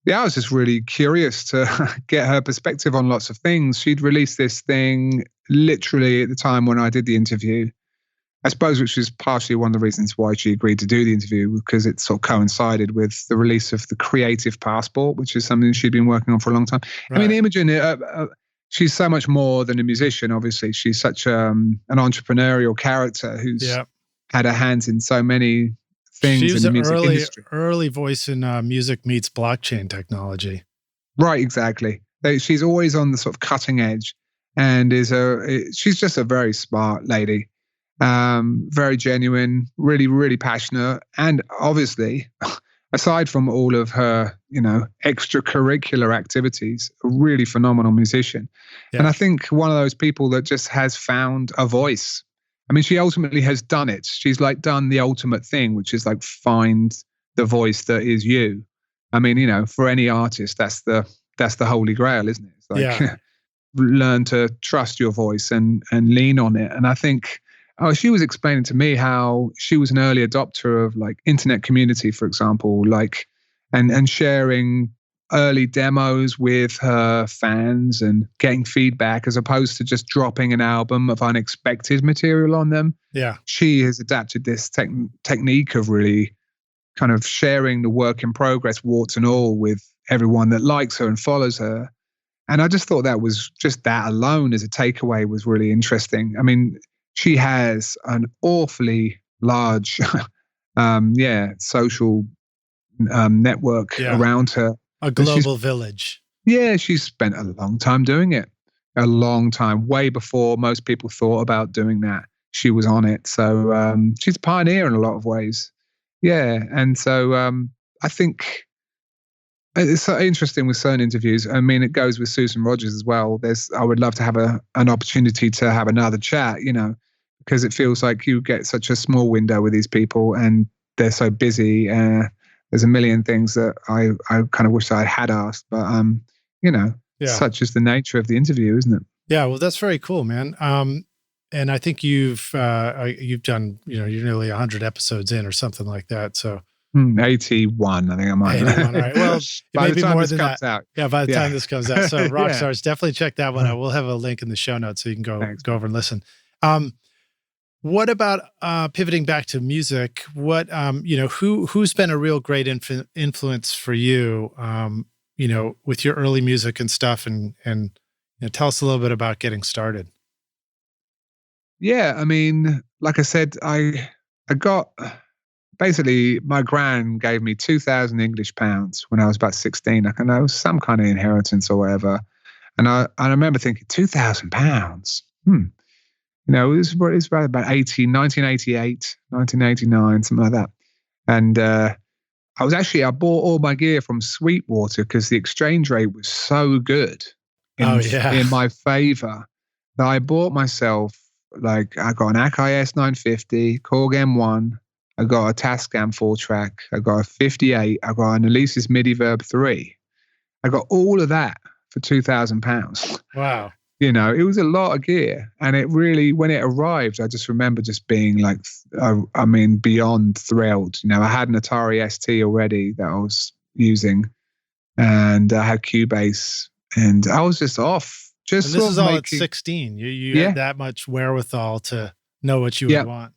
I was just really curious to get her perspective on lots of things. She'd released this thing literally at the time when I did the interview, I suppose, which was partially one of the reasons why she agreed to do the interview, because it sort of coincided with the release of the Creative Passport, which is something she'd been working on for a long time. Right. I mean, Imogen, she's so much more than a musician, obviously. She's such an entrepreneurial character who's had her hands in so many things. She was in the music an industry. early voice in music meets blockchain technology. Right, exactly. She's always on the sort of cutting edge, and she's just a very smart lady. Very genuine, really, really passionate. And obviously, aside from all of her, extracurricular activities, a really phenomenal musician. Yeah. And I think one of those people that just has found a voice. I mean, she ultimately has done it. She's like done the ultimate thing, which is like find the voice that is you. I mean, for any artist, that's the holy grail, isn't it? It's like, learn to trust your voice and lean on it. And I think, she was explaining to me how she was an early adopter of like internet community, for example, like, and sharing early demos with her fans and getting feedback as opposed to just dropping an album of unexpected material on them. Yeah. She has adapted this technique of really kind of sharing the work in progress, warts and all, with everyone that likes her and follows her. And I just thought that was just that alone as a takeaway was really interesting. I mean, she has an awfully large, social network around her. A global village. Yeah, she's spent a long time doing it. A long time, way before most people thought about doing that. She was on it. So she's a pioneer in a lot of ways. Yeah. And so I think it's so interesting with certain interviews. I mean, it goes with Susan Rogers as well. I would love to have an opportunity to have another chat, because it feels like you get such a small window with these people and they're so busy. There's a million things that I kind of wish I had asked, but such is the nature of the interview, isn't it? Yeah, well, that's very cool, man. And I think you've done, you're nearly 100 episodes in or something like that. So 81, I think I might. 81, right. Well, it by may the be time more this than comes that. out. Yeah, by the time this comes out. So Rockstars, definitely check that one out. We'll have a link in the show notes so you can go over and listen. What about pivoting back to music? What who's been a real great influence for you? With your early music and stuff, and tell us a little bit about getting started. Yeah, I mean, like I said, I got basically my gran gave me 2,000 English pounds when I was about 16. I know some kind of inheritance or whatever, and I remember thinking £2,000. It was right about 1988, 1989, something like that. And I bought all my gear from Sweetwater because the exchange rate was so good in my favor that I bought myself, I got an Akai S950, Korg M1, I got a Tascam 4-track, I got a 58, I got an Alesis MIDI Verb 3. I got all of that for £2,000. Wow. It was a lot of gear. And it really, when it arrived, I just remember just being beyond thrilled. I had an Atari ST already that I was using, and I had Cubase, and I was just off. And this is all at 16. You had that much wherewithal to know what you would want.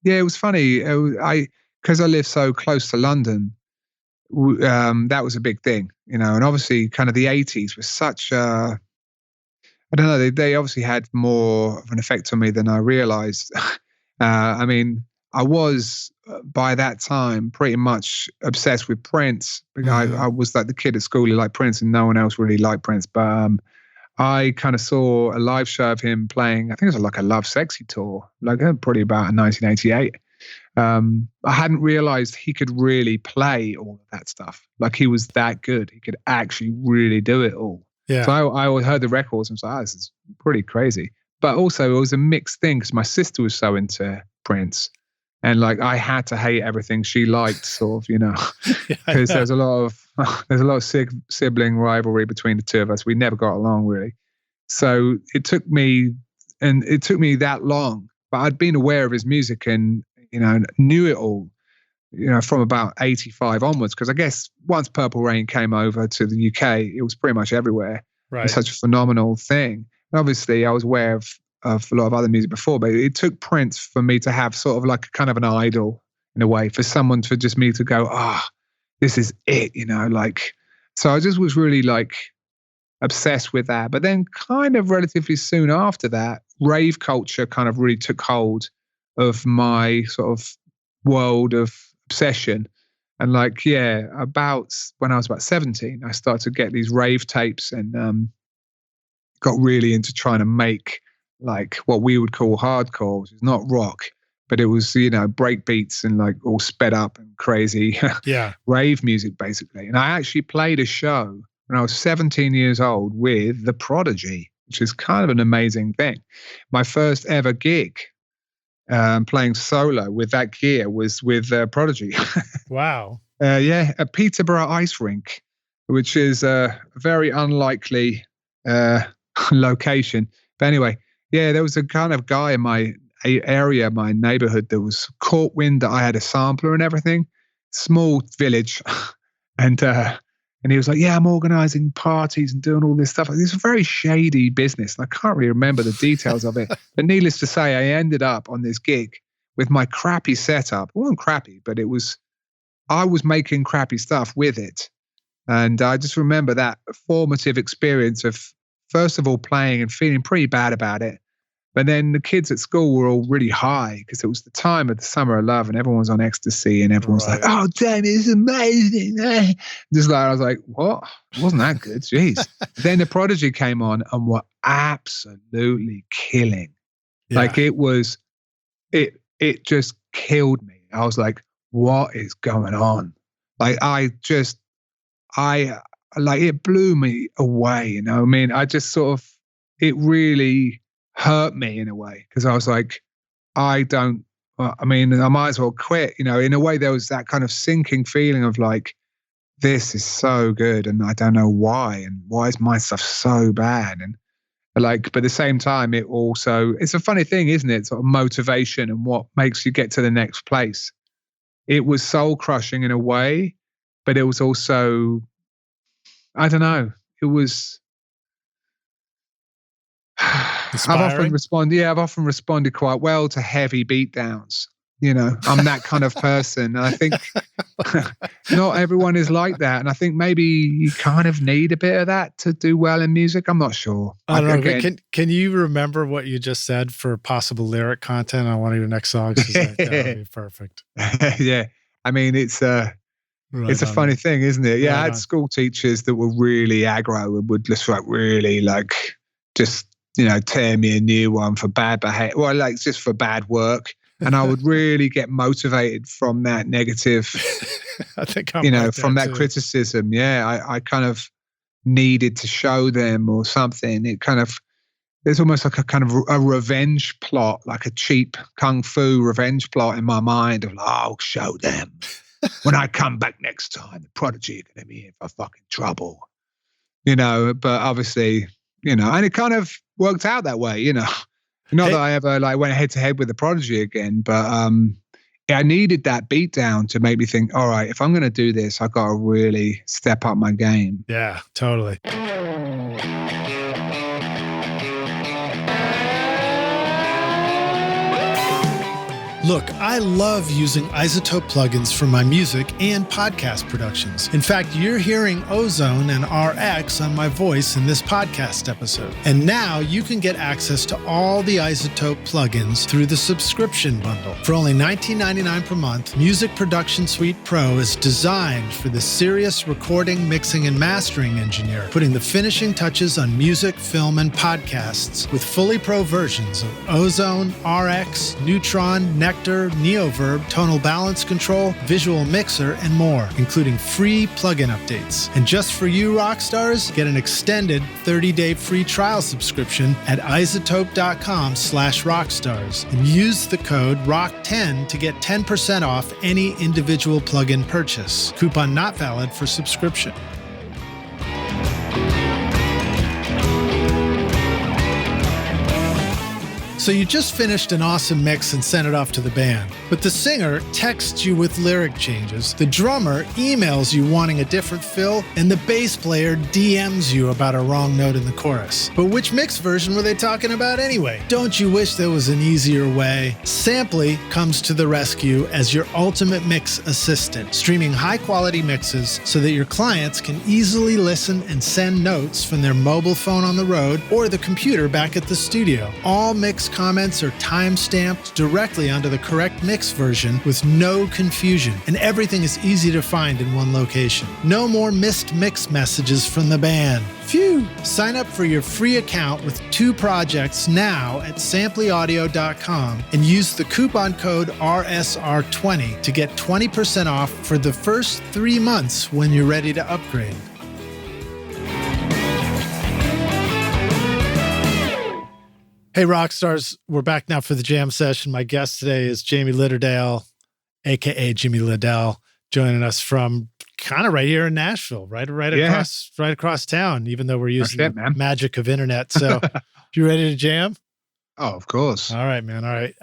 Yeah, it was funny. Because I live so close to London, that was a big thing, and obviously kind of the 80s was such I don't know. They obviously had more of an effect on me than I realized. I mean, I was by that time pretty much obsessed with Prince. I was like the kid at school who liked Prince, and no one else really liked Prince. But I kind of saw a live show of him playing. I think it was like a Love Sexy tour, probably about in 1988. I hadn't realized he could really play all of that stuff. He was that good. He could actually really do it all. Yeah. So I heard the records and was like, this is pretty crazy. But also it was a mixed thing because my sister was so into Prince, and I had to hate everything she liked, sort of, because there's a lot of sibling rivalry between the two of us. We never got along really. So it took me that long, but I'd been aware of his music and knew it all. From about 85 onwards, because I guess once Purple Rain came over to the UK, it was pretty much everywhere. Right. It's such a phenomenal thing. And obviously, I was aware of a lot of other music before, but it took Prince for me to have sort of kind of an idol in a way, for someone to just me to go, this is it, So I just was really obsessed with that. But then kind of relatively soon after that, rave culture kind of really took hold of my sort of world of obsession. And about when I was about 17, I started to get these rave tapes and got really into trying to make what we would call hardcore, which is not rock, but it was, break beats and all sped up and crazy rave music basically. And I actually played a show when I was 17 years old with the Prodigy, which is kind of an amazing thing. My first ever gig playing solo with that gear was with Prodigy. Wow. At Peterborough Ice Rink, which is a very unlikely location. But anyway, there was a kind of guy in my area, my neighborhood, that was caught wind that I had a sampler and everything. Small village. And And he was like, yeah, I'm organizing parties and doing all this stuff. It's a very shady business. And I can't really remember the details of it. But needless to say, I ended up on this gig with my crappy setup. It wasn't crappy, but I was making crappy stuff with it. And I just remember that formative experience of, first of all, playing and feeling pretty bad about it. But then the kids at school were all really high because it was the time of the summer of love and everyone was on ecstasy and everyone was like, oh, damn, it's amazing. Just like, I was like, what? Wasn't that good? Jeez. Then the Prodigy came on and were absolutely killing. Yeah. Like it it just killed me. I was like, what is going on? Like, it blew me away, you know? I mean, I just sort of, it really hurt me in a way because I was like, I might as well quit, you know. In a way, there was that kind of sinking feeling of like, this is so good and I don't know why, and why is my stuff so bad? And like, but at the same time, it's a funny thing, isn't it? Sort of motivation and what makes you get to the next place. It was soul crushing in a way, but it was also, I don't know, it was I've often responded quite well to heavy beatdowns. You know, I'm that kind of person. And I think not everyone is like that. And I think maybe you kind of need a bit of that to do well in music. I'm not sure. I don't know. Can you remember what you just said for possible lyric content on one of your next songs? That would be perfect. Yeah. I mean, it's a funny thing, isn't it? Yeah. I had school teachers that were really aggro and would just like really like just, you know, tear me a new one for bad behavior. Well, like just for bad work. And I would really get motivated from that negative, I think from that criticism. Yeah, I kind of needed to show them or something. There's almost like a kind of a revenge plot, like a cheap kung fu revenge plot in my mind of like, I'll show them when I come back next time. The Prodigy are going to be in for fucking trouble, you know. But obviously, you know, and it kind of worked out that way, you know. Not that I ever like went head to head with the Prodigy again, but I needed that beat down to make me think, all right, if I'm going to do this, I've got to really step up my game. Yeah, totally. Look, I love using iZotope plugins for my music and podcast productions. In fact, you're hearing Ozone and RX on my voice in this podcast episode. And now you can get access to all the iZotope plugins through the subscription bundle. For only $19.99 per month, Music Production Suite Pro is designed for the serious recording, mixing, and mastering engineer, putting the finishing touches on music, film, and podcasts with fully pro versions of Ozone, RX, Neutron, Nectar, Neoverb, Tonal Balance Control, Visual Mixer, and more, including free plugin updates. And just for you rock stars, get an extended 30-day free trial subscription at iZotope.com/rockstars and use the code ROCK10 to get 10% off any individual plugin purchase. Coupon not valid for subscription. So you just finished an awesome mix and sent it off to the band, but the singer texts you with lyric changes, the drummer emails you wanting a different fill, and the bass player DMs you about a wrong note in the chorus. But which mix version were they talking about anyway? Don't you wish there was an easier way? Samply comes to the rescue as your ultimate mix assistant, streaming high-quality mixes so that your clients can easily listen and send notes from their mobile phone on the road or the computer back at the studio. All mix comments are time-stamped directly onto the correct mix version with no confusion, and everything is easy to find in one location. No more missed mix messages from the band. Phew! Sign up for your free account with 2 projects now at samplyaudio.com and use the coupon code RSR20 to get 20% off for the first 3 months when you're ready to upgrade. Hey, rock stars, we're back now for the jam session. My guest today is Jamie Lidderdale, a.k.a. Jimmy Liddell, joining us from kind of right here in Nashville, right across town, even though we're using the magic of internet. So you ready to jam? Oh, of course. All right, man. All right.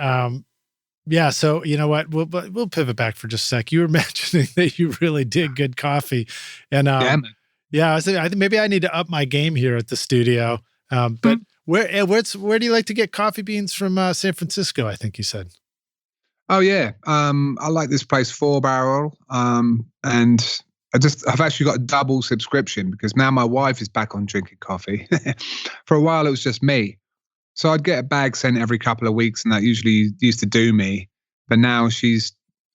Yeah, so you know what? We'll pivot back for just a sec. You were mentioning that you really did good coffee. And Yeah, I think maybe I need to up my game here at the studio. But where do you like to get coffee beans from San Francisco? I think you said. Oh yeah, I like this place, 4 Barrel, and I've actually got a double subscription because now my wife is back on drinking coffee. For a while, it was just me, so I'd get a bag sent every couple of weeks, and that usually used to do me. But now she's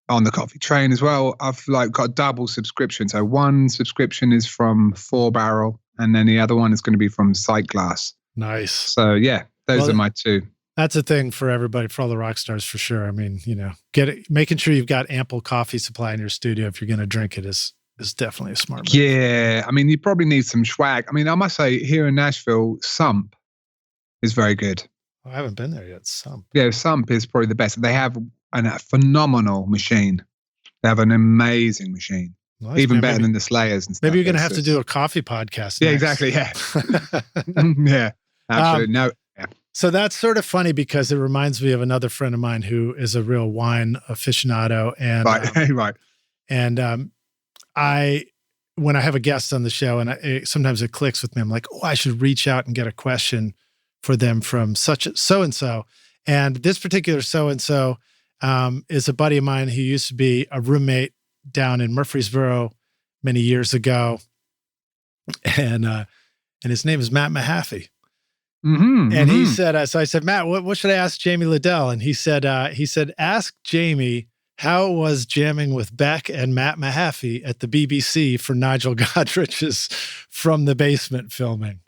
on the coffee train as well. I've got a double subscription, so one subscription is from 4 Barrel, and then the other one is going to be from Sight Glass. Nice. So yeah, those are my two. That's a thing for everybody, for all the rock stars, for sure. I mean, making sure you've got ample coffee supply in your studio if you're going to drink it is definitely a smart move. Yeah, I mean, you probably need some swag. I mean, I must say, here in Nashville, Sump is very good. Oh, I haven't been there yet. Sump. Yeah, Sump is probably the best. They have a phenomenal machine. They have an amazing machine. Nice, even better than the Slayers and stuff. Maybe you're going to have to do a coffee podcast. Yeah, exactly. Yeah. Yeah, absolutely. No. Yeah. So that's sort of funny because it reminds me of another friend of mine who is a real wine aficionado. And, right. And when I have a guest on the show and sometimes it clicks with me, I'm like, oh, I should reach out and get a question for them from so-and-so. And this particular so-and-so is a buddy of mine who used to be a roommate down in Murfreesboro many years ago. And his name is Matt Mahaffey. And he said, so I said, Matt, what should I ask Jamie Lidderdale? And he said, ask Jamie how it was jamming with Beck and Matt Mahaffey at the BBC for Nigel Godrich's From the Basement filming.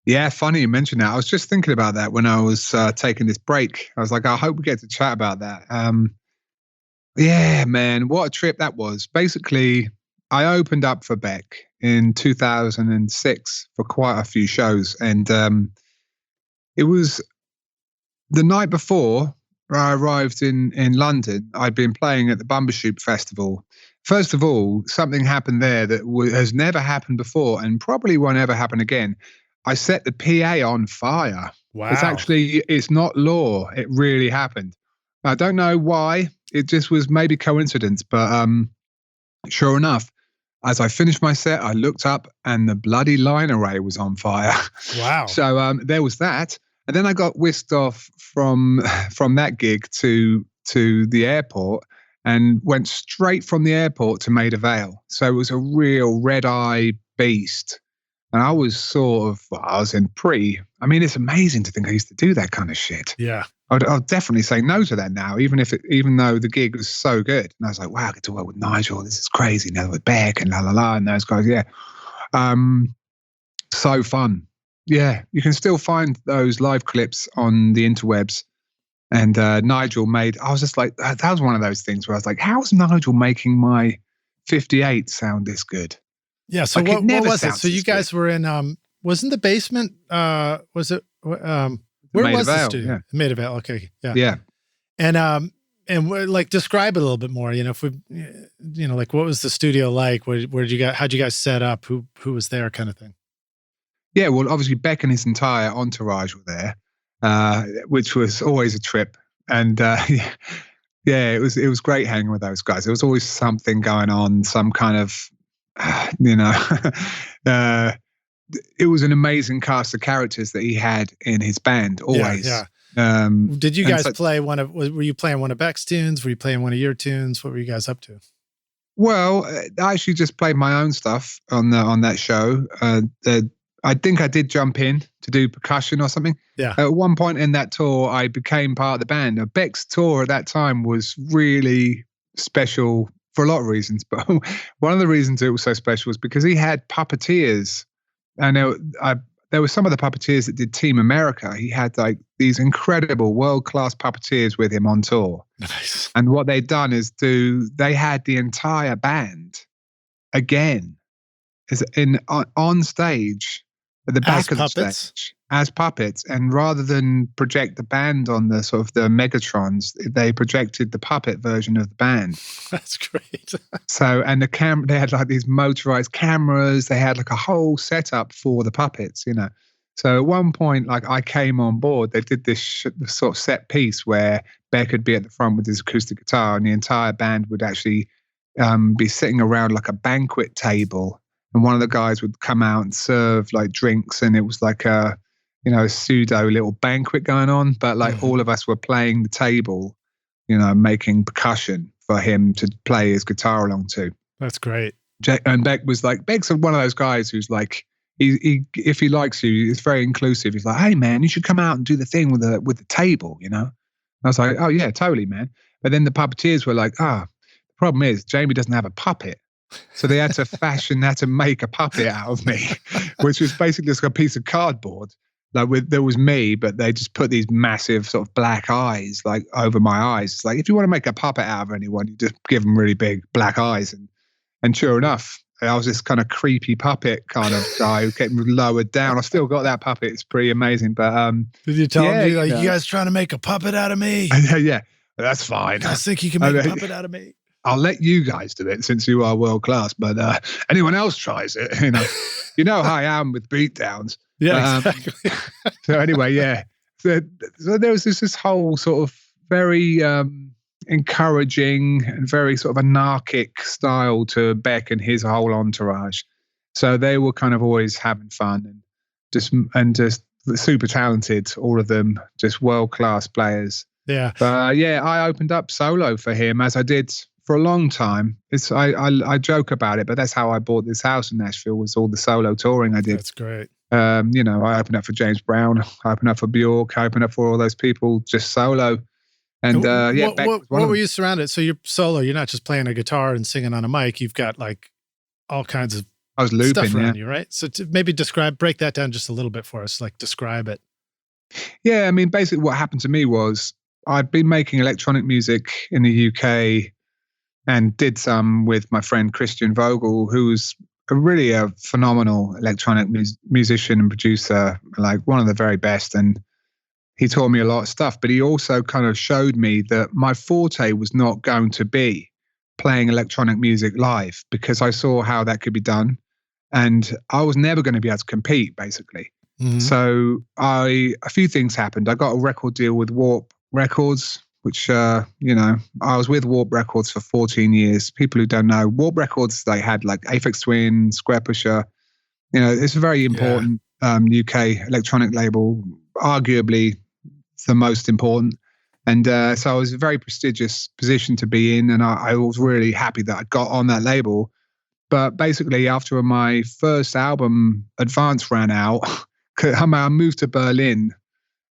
Yeah, funny you mentioned that. I was just thinking about that when I was taking this break. I was like, I hope we get to chat about that. Yeah, man, what a trip that was. Basically, I opened up for Beck in 2006 for quite a few shows. And it was the night before I arrived in London. I'd been playing at the Bumbershoot Festival. First of all, something happened there that has never happened before and probably won't ever happen again. I set the PA on fire. Wow. It's not law. It really happened. I don't know why. It just was maybe coincidence, but sure enough, as I finished my set, I looked up and the bloody line array was on fire. Wow. So there was that. And then I got whisked off from that gig to the airport and went straight from the airport to Maida Vale. So it was a real red-eye beast. And I was I mean, it's amazing to think I used to do that kind of shit. Yeah. I'll definitely say no to that now, even though the gig was so good. And I was like, wow, I get to work with Nigel. This is crazy. Now with Beck and and those guys. Yeah. So fun. Yeah. You can still find those live clips on the interwebs. And Nigel I was just like, that was one of those things where I was like, how's Nigel making my 58 sound this good? Yeah. So what was it? So you guys were in, wasn't the basement, was it, where was the studio? Yeah. Maida Vale. Okay. Yeah. Yeah. And like describe it a little bit more, if we, like what was the studio like? How'd you guys set up? Who was there kind of thing? Yeah. Well, obviously Beck and his entire entourage were there, which was always a trip. And, yeah, it was great hanging with those guys. There was always something going on, some kind of, it was an amazing cast of characters that he had in his band always. Yeah. Did you guys play were you playing one of Beck's tunes? Were you playing one of your tunes? What were you guys up to? Well, I actually just played my own stuff on that show. I think I did jump in to do percussion or something. Yeah. At one point in that tour, I became part of the band. Beck's tour at that time was really special for a lot of reasons, but one of the reasons it was so special was because he had puppeteers. And there were some of the puppeteers that did Team America. He had like these incredible world-class puppeteers with him on tour. Nice. And what they'd done is they had the entire band again on stage at the back of the stage as puppets. And rather than project the band on the sort of the Megatrons, they projected the puppet version of the band. That's great. So, and they had like these motorized cameras. They had like a whole setup for the puppets, So at one point, like I came on board, they did this sort of set piece where Beck would be at the front with his acoustic guitar and the entire band would actually be sitting around like a banquet table and one of the guys would come out and serve like drinks, and it was like a pseudo little banquet going on, but like all of us were playing the table, making percussion for him to play his guitar along to. That's great. And Beck's one of those guys who's like, he if he likes you, he's very inclusive. He's like, hey man, you should come out and do the thing with the table, I was like, oh yeah, totally, man. But then the puppeteers were like, the problem is Jamie doesn't have a puppet. So they had to make a puppet out of me, which was basically just a piece of cardboard. There was me, but they just put these massive sort of black eyes like over my eyes. It's like, if you want to make a puppet out of anyone, you just give them really big black eyes. And sure enough, I was this kind of creepy puppet kind of guy who kept lowered down. I still got that puppet. It's pretty amazing. But did you tell him, you guys trying to make a puppet out of me? Yeah, that's fine. I think you can make a puppet out of me. I'll let you guys do it since you are world class. But anyone else tries it, you know how I am with beatdowns. Yeah, exactly. So anyway, yeah. So there was this whole sort of very encouraging and very sort of anarchic style to Beck and his whole entourage. So they were kind of always having fun and just super talented, all of them, just world-class players. Yeah. But I opened up solo for him, as I did for a long time. I joke about it, but that's how I bought this house in Nashville, was all the solo touring I did. That's great. I opened up for James Brown, I opened up for Bjork, I opened up for all those people just solo. And what were you surrounded? So you're solo. You're not just playing a guitar and singing on a mic. You've got like all kinds of stuff around you, right? So to maybe break that down just a little bit for us. Like describe it. Yeah, I mean, basically what happened to me was I'd been making electronic music in the UK and did some with my friend Cristian Vogel, who's really a phenomenal electronic musician and producer, like one of the very best. And he taught me a lot of stuff, but he also kind of showed me that my forte was not going to be playing electronic music live, because I saw how that could be done. And I was never going to be able to compete, basically. Mm-hmm. So a few things happened. I got a record deal with Warp Records, which, I was with Warp Records for 14 years. People who don't know, Warp Records, they had like Aphex Twin, Square Pusher. It's a very important UK electronic label, arguably the most important. And so it was a very prestigious position to be in. And I was really happy that I got on that label. But basically, after my first album, Advance, ran out, I moved to Berlin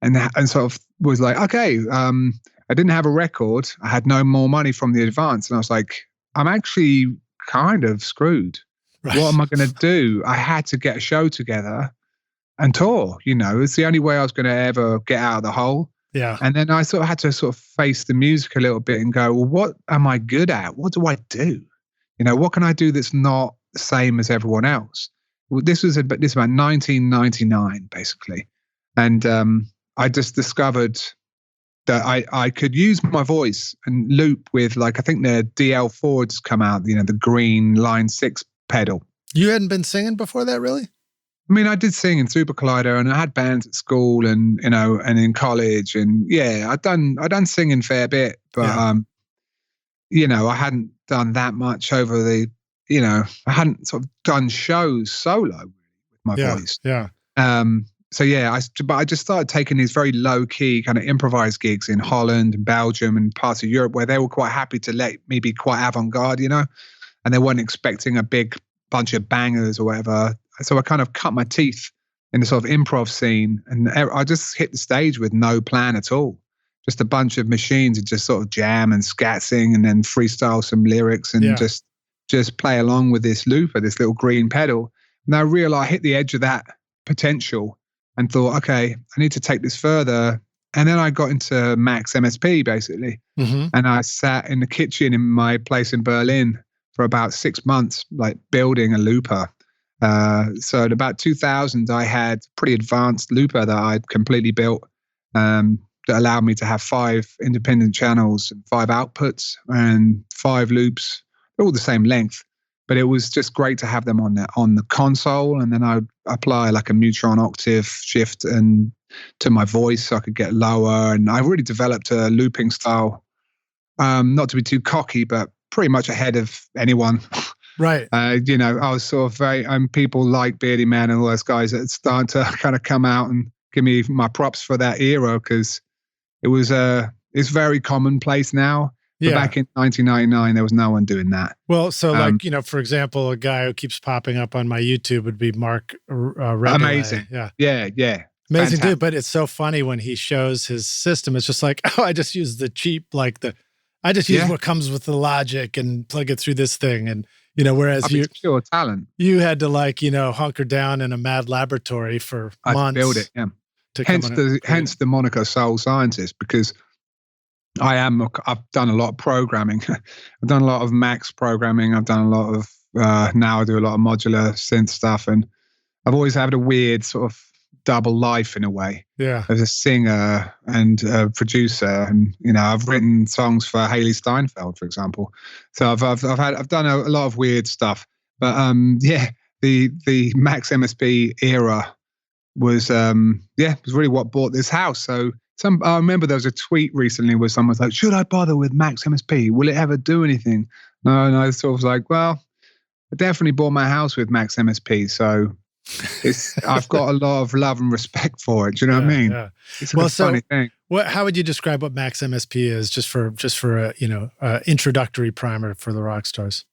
and sort of was like, okay, I didn't have a record. I had no more money from the Advance. And I was like, I'm actually kind of screwed. Right. What am I going to do? I had to get a show together and tour. It's the only way I was going to ever get out of the hole. Yeah. And then I sort of had to sort of face the music a little bit and go, well, what am I good at? What do I do? What can I do that's not the same as everyone else? Well, this was about 1999, basically. And I just discovered that I could use my voice and loop with, like, I think the DL4 had come out, the green Line 6 pedal. You hadn't been singing before that, really? I mean, I did sing in Super Collider, and I had bands at school and, and in college. And yeah, I'd done singing a fair bit, but, I hadn't done that much over the, I hadn't sort of done shows solo with my voice. Yeah. So yeah, I just started taking these very low key kind of improvised gigs in Holland and Belgium and parts of Europe where they were quite happy to let me be quite avant-garde, and they weren't expecting a big bunch of bangers or whatever. So I kind of cut my teeth in the sort of improv scene, and I just hit the stage with no plan at all. Just a bunch of machines and just sort of jam and scat sing and then freestyle some lyrics and just play along with this looper, this little green pedal. And I realized I hit the edge of that potential and thought, okay, I need to take this further. And then I got into Max MSP, basically. Mm-hmm. And I sat in the kitchen in my place in Berlin for about 6 months, like building a looper. So at about 2000, I had a pretty advanced looper that I'd completely built that allowed me to have 5 independent channels and 5 outputs and 5 loops, all the same length. But it was just great to have them on the console, and then I would apply like a Neutron octave shift and to my voice so I could get lower. And I really developed a looping style, not to be too cocky, but pretty much ahead of anyone Right. I was sort of very, people like Beardy Man and all those guys that started to kind of come out and give me my props for that era, because it's very commonplace now. But back in 1999, there was no one doing that. Well, so for example, a guy who keeps popping up on my YouTube would be Mark Reddelay. Amazing. Yeah. Yeah. Amazing dude. But it's so funny when he shows his system. It's just like, oh, I just use the cheap, I just use what comes with the Logic and plug it through this thing. And, whereas pure talent. You had to hunker down in a mad laboratory for months. Build it, yeah. Hence the moniker Soul Scientist, because I've done a lot of programming. I've done a lot of Max programming. I've done a lot of, now I do a lot of modular synth stuff. And I've always had a weird sort of double life in a way. Yeah. As a singer and a producer. And, I've written songs for Haley Steinfeld, for example. So I've done a lot of weird stuff. But the Max MSP era was really what bought this house. So I remember there was a tweet recently where someone was like, should I bother with Max MSP? Will it ever do anything? No, I sort of was like, well, I definitely bought my house with Max MSP. So I've got a lot of love and respect for it. Do you know what I mean? Yeah. It's a funny thing. How would you describe what Max MSP is, just for a introductory primer for the rock stars?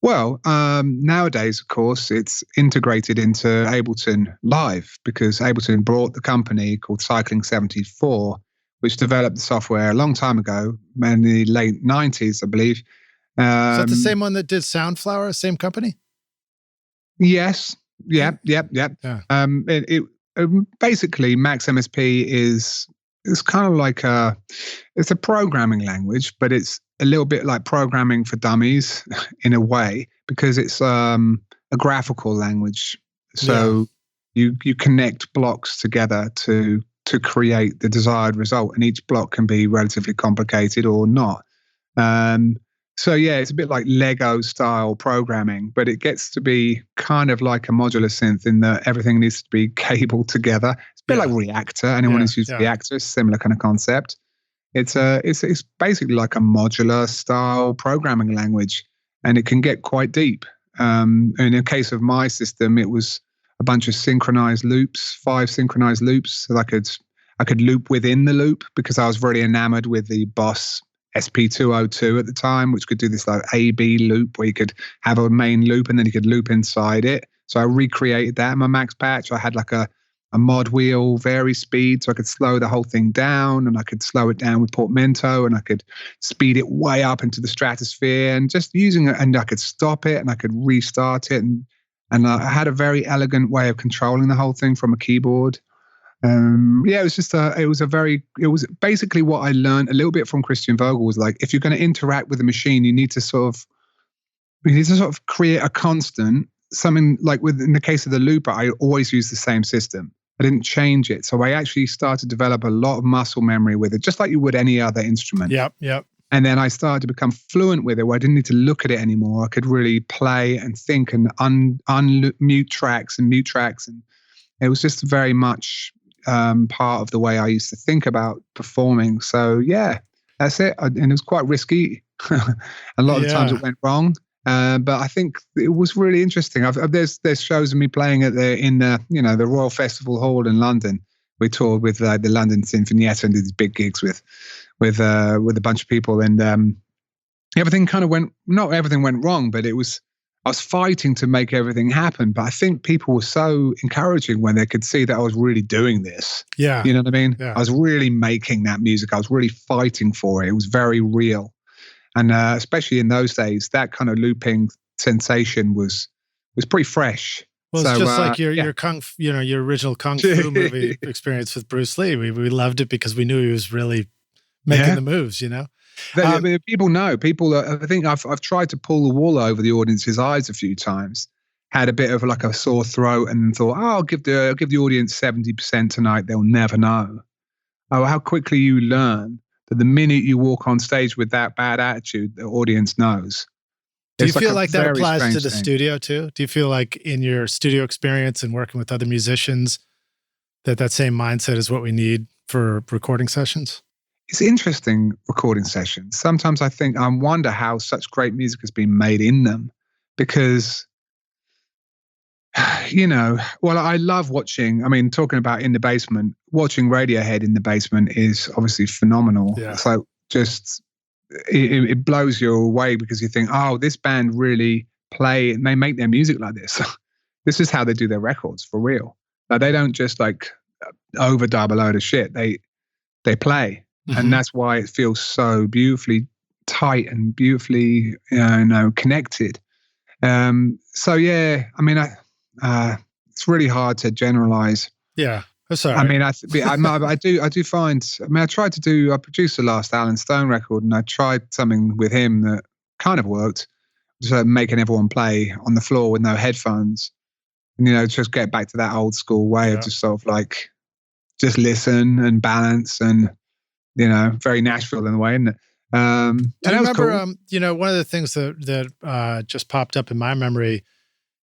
Well, nowadays, of course, it's integrated into Ableton Live, because Ableton brought the company called Cycling 74, which developed the software a long time ago, in the late 90s, I believe. Is that the same one that did Soundflower, same company? Yes. Yep. Basically, Max MSP is kind of like it's a programming language, but it's a little bit like programming for dummies in a way, because it's a graphical language. So you connect blocks together to create the desired result, and each block can be relatively complicated or not. It's a bit like Lego style programming, but it gets to be kind of like a modular synth in that everything needs to be cabled together. It's a bit like Reactor. Anyone who's used Reactor, similar kind of concept. It's basically like a modular style programming language, and it can get quite deep. In the case of my system, it was a bunch of synchronized loops, 5 synchronized loops, so I could loop within the loop, because I was really enamored with the Boss SP202 at the time, which could do this like A-B loop where you could have a main loop and then you could loop inside it. So I recreated that in my Max Patch. I had like a mod wheel, vary speed, so I could slow the whole thing down, and I could slow it down with Portmanteau, and I could speed it way up into the stratosphere, and just using it, and I could stop it and I could restart it. And I had a very elegant way of controlling the whole thing from a keyboard. It was basically what I learned a little bit from Cristian Vogel, was like, if you're going to interact with the machine, you need to sort of create a constant, something like in the case of the looper, I always use the same system. I didn't change it. So I actually started to develop a lot of muscle memory with it, just like you would any other instrument. Yep. And then I started to become fluent with it, where I didn't need to look at it anymore. I could really play and think and unmute tracks and mute tracks. And it was just very much part of the way I used to think about performing. So that's it. And it was quite risky. A lot of the times it went wrong. But I think it was really interesting. There's shows of me playing in the Royal Festival Hall in London. We toured with the London Sinfonietta and did these big gigs with a bunch of people, and everything kind of not everything went wrong, but I was fighting to make everything happen. But I think people were so encouraging when they could see that I was really doing this. Yeah, you know what I mean. Yeah. I was really making that music. I was really fighting for it. It was very real. And especially in those days, that kind of looping sensation was pretty fresh. Well, it's just like your your original Kung Fu movie experience with Bruce Lee. We loved it because we knew he was really making the moves. People know. I think I've tried to pull the wool over the audience's eyes a few times. Had a bit of like a sore throat, and thought, I'll give the audience 70% tonight. They'll never know. Oh, how quickly you learn that the minute you walk on stage with that bad attitude, the audience knows. Do you feel like that applies to the studio too? Do you feel like in your studio experience and working with other musicians that same mindset is what we need for recording sessions? It's interesting, recording sessions. Sometimes I wonder how such great music has been made in them, because, you know, well, I love watching, I mean, talking about in the basement, watching Radiohead in the basement is obviously phenomenal. Yeah. So just, it blows you away because you think, oh, this band really play and they make their music like this. This is how they do their records for real. Like they don't just like overdub a load of shit. They play. Mm-hmm. And that's why it feels so beautifully tight and beautifully, connected. So yeah, I mean, it's really hard to generalize. Yeah, that's all right. I mean, I do find. I mean, I produced the last Alan Stone record, and I tried something with him that kind of worked, just making everyone play on the floor with no headphones, and just get back to that old school way of just sort of like just listen and balance, and very Nashville in a way, isn't it? Do you remember, cool. One of the things that just popped up in my memory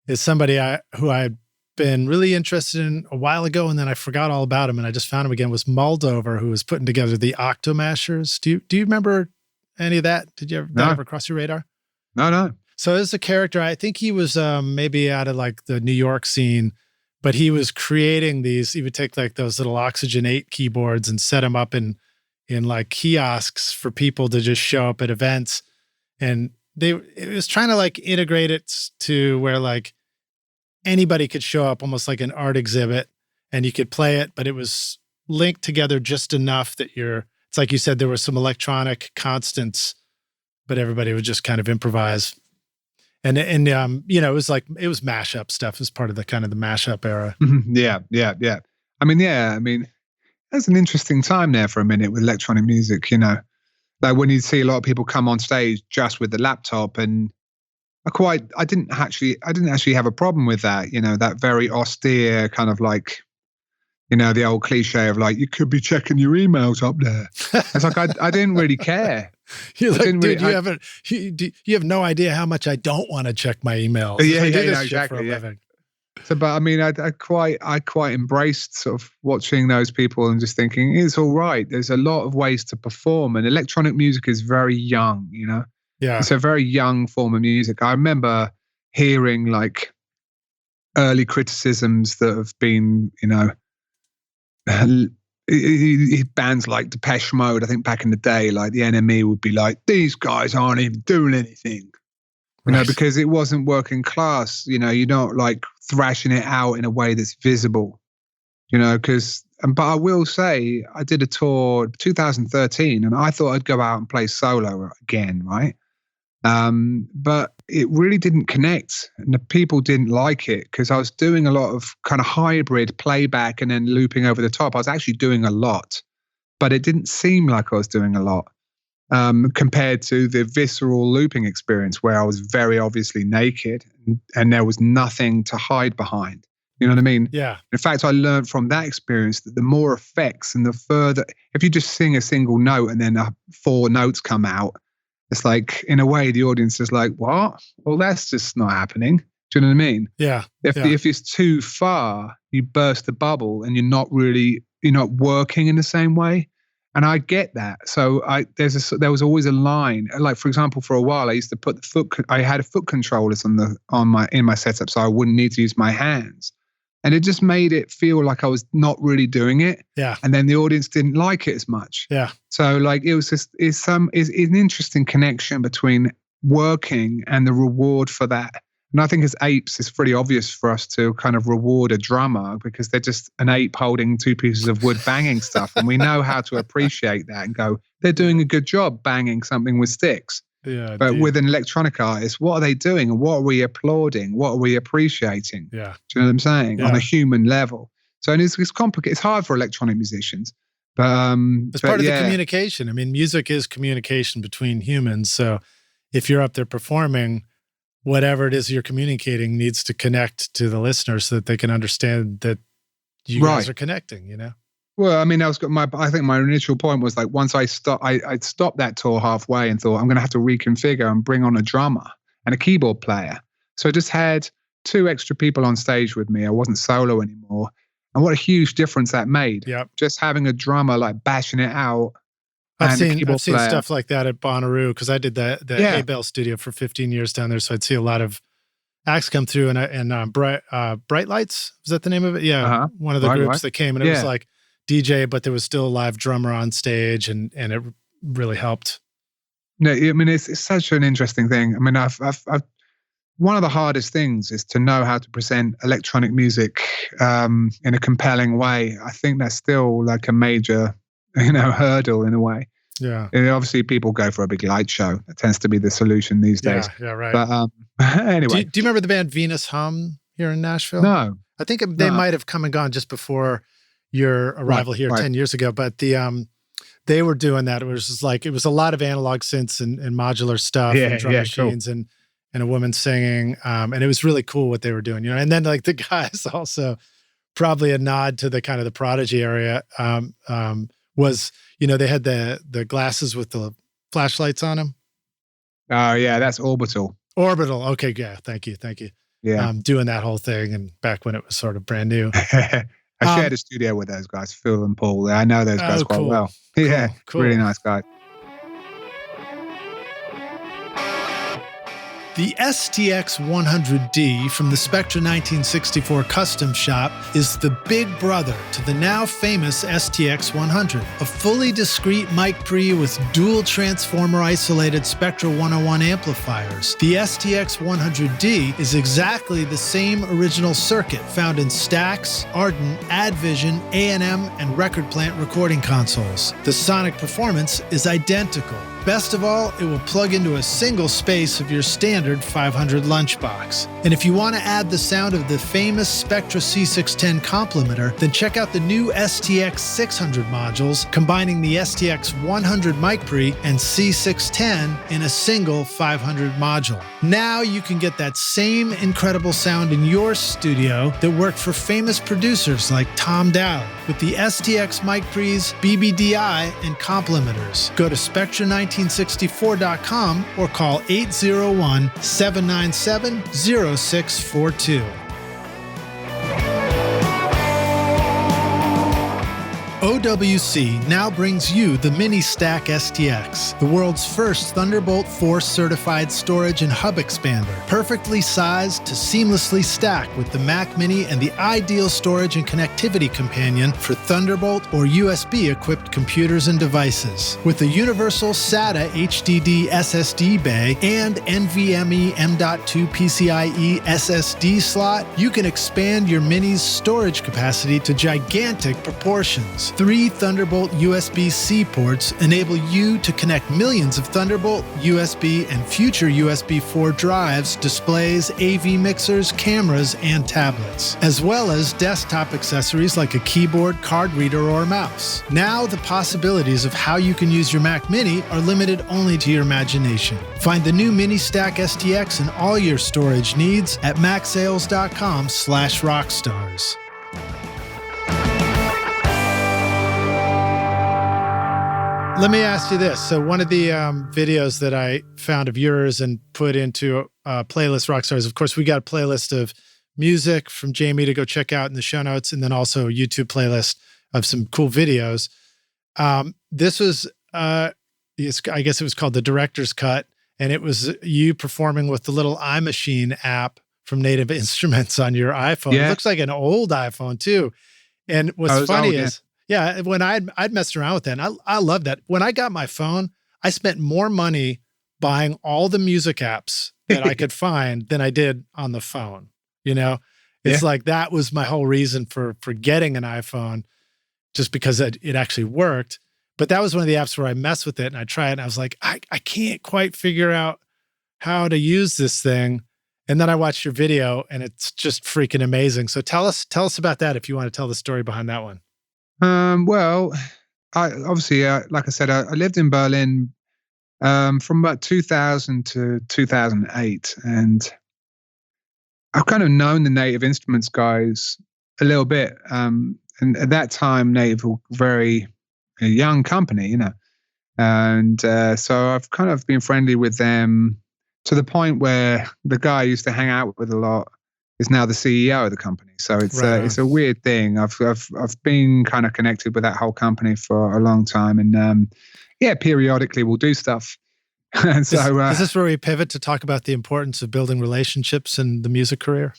is somebody who I'd been really interested in a while ago, and then I forgot all about him, and I just found him again, was Moldover, who was putting together the Octomashers. Do you remember any of that? Did that ever cross your radar? No. So as a character, I think he was maybe out of like the New York scene, but he was creating these. He would take like those little Oxygen 8 keyboards and set them up in like kiosks for people to just show up at events. And it was trying to like integrate it to where like anybody could show up, almost like an art exhibit, and you could play it, but it was linked together just enough that it's like you said, there were some electronic constants, but everybody would just kind of improvise. And it was mashup stuff as part of the kind of the mashup era. Yeah. I mean, that's an interesting time there for a minute with electronic music, like when you see a lot of people come on stage just with the laptop, and I didn't actually have a problem with that, that very austere kind of like, the old cliche of like, you could be checking your emails up there. It's like, I didn't really care. You're like, dude, you have no idea how much I don't want to check my emails. Yeah, exactly. So, but I mean, I quite embraced sort of watching those people and just thinking it's all right. There's a lot of ways to perform, and electronic music is very young. Yeah, it's a very young form of music. I remember hearing like early criticisms that have been, bands like Depeche Mode. I think back in the day, like the NME would be like, these guys aren't even doing anything. Because it wasn't working class, you're not like thrashing it out in a way that's visible, but I will say I did a tour 2013 and I thought I'd go out and play solo again. Right. But it really didn't connect, and the people didn't like it because I was doing a lot of kind of hybrid playback and then looping over the top. I was actually doing a lot, but it didn't seem like I was doing a lot. Compared to the visceral looping experience where I was very obviously naked and there was nothing to hide behind. You know what I mean? Yeah. In fact, I learned from that experience that the more effects and the further, if you just sing a single note and then 4 notes come out, it's like, in a way, the audience is like, what? Well, that's just not happening. Do you know what I mean? Yeah. If it's too far, you burst the bubble and you're not working in the same way. And I get that. So there was always a line. Like, for example, for a while, I used to put I had foot controllers in my setup, so I wouldn't need to use my hands. And it just made it feel like I was not really doing it. Yeah. And then the audience didn't like it as much. Yeah. So like it was just it's an interesting connection between working and the reward for that. And I think as apes, it's pretty obvious for us to kind of reward a drummer because they're just an ape holding 2 pieces of wood banging stuff. And we know how to appreciate that and go, they're doing a good job banging something with sticks. Yeah. But with an electronic artist, what are they doing? And what are we applauding? What are we appreciating? Yeah. Do you know what I'm saying? Yeah. On a human level. So it's complicated. It's hard for electronic musicians. But it's part of the communication. I mean, music is communication between humans. So if you're up there performing, whatever it is you're communicating needs to connect to the listener so that they can understand that you guys are connecting, Well, I mean, I think my initial point was like, once I'd stopped that tour halfway and thought I'm going to have to reconfigure and bring on a drummer and a keyboard player. So I just had 2 extra people on stage with me. I wasn't solo anymore. And what a huge difference that made. Yep. Just having a drummer like bashing it out. I've seen stuff like that at Bonnaroo because I did the A-Bell studio for 15 years down there. So I'd see a lot of acts come through, and Bright Lights, was that the name of it? Yeah, one of the groups that came, and it was like DJ, but there was still a live drummer on stage, and it really helped. No, I mean it's such an interesting thing. I mean, I've one of the hardest things is to know how to present electronic music in a compelling way. I think that's still like a major, hurdle in a way. Yeah. And obviously, people go for a big light show. That tends to be the solution these days. Yeah, right. But anyway, do you remember the band Venus Hum here in Nashville? No. I think they might have come and gone just before your arrival here 10 years ago. But they were doing that. It was just like, it was a lot of analog synths and modular stuff and drum machines and a woman singing. And it was really cool what they were doing, And then like the guys also, probably a nod to the kind of the Prodigy area, was, they had the glasses with the flashlights on them. Oh yeah, that's Orbital. Orbital. Okay, yeah. Thank you. Yeah. Doing that whole thing, and back when it was sort of brand new. I shared a studio with those guys, Phil and Paul. I know those guys quite well. Yeah, cool. Really nice guys. The STX 100D from the Spectra 1964 custom shop is the big brother to the now famous STX 100, a fully discrete mic pre with dual transformer isolated Spectra 101 amplifiers. The STX 100D is exactly the same original circuit found in Stax, Ardent, Advision, A&M, and Record Plant recording consoles. The sonic performance is identical. Best of all, it will plug into a single space of your standard 500 lunchbox. And if you want to add the sound of the famous Spectra C610 complementer, then check out the new STX 600 modules, combining the STX 100 mic pre and C610 in a single 500 module. Now you can get that same incredible sound in your studio that worked for famous producers like Tom Dowd with the STX mic pre's BBDI and complementers. Go to Spectra1964.com or call 801-797-0642. OWC now brings you the Mini Stack STX, the world's first Thunderbolt 4 certified storage and hub expander, perfectly sized to seamlessly stack with the Mac Mini and the ideal storage and connectivity companion for Thunderbolt or USB-equipped computers and devices. With a universal SATA HDD SSD bay and NVMe M.2 PCIe SSD slot, you can expand your Mini's storage capacity to gigantic proportions. 3 Thunderbolt USB-C ports enable you to connect millions of Thunderbolt, USB, and future USB 4 drives, displays, AV mixers, cameras, and tablets, as well as desktop accessories like a keyboard, card reader, or mouse. Now the possibilities of how you can use your Mac Mini are limited only to your imagination. Find the new Mini Stack STX and all your storage needs at macsales.com/rockstars. Let me ask you this. So one of the videos that I found of yours and put into playlist Rockstars, of course, we got a playlist of music from Jamie to go check out in the show notes, and then also a YouTube playlist of some cool videos. This was, I guess it was called the Director's Cut, and it was you performing with the little iMachine app from Native Instruments on your iPhone. Yeah. It looks like an old iPhone too. And what's funny is, yeah, when I'd messed around with that, and I love that. When I got my phone, I spent more money buying all the music apps that I could find than I did on the phone. It's like that was my whole reason for getting an iPhone, just because it actually worked. But that was one of the apps where I messed with it and I tried it, and I was like, I can't quite figure out how to use this thing. And then I watched your video, and it's just freaking amazing. So tell us about that if you want to tell the story behind that one. Well, I obviously, like I said, I lived in Berlin from about 2000 to 2008, and I've kind of known the Native Instruments guys a little bit. And at that time, Native were a young company, and so I've kind of been friendly with them to the point where the guy I used to hang out with a lot is now the CEO of the company. So it's a weird thing. I've been kind of connected with that whole company for a long time, and periodically we'll do stuff. And so, is this where we pivot to talk about the importance of building relationships in the music career?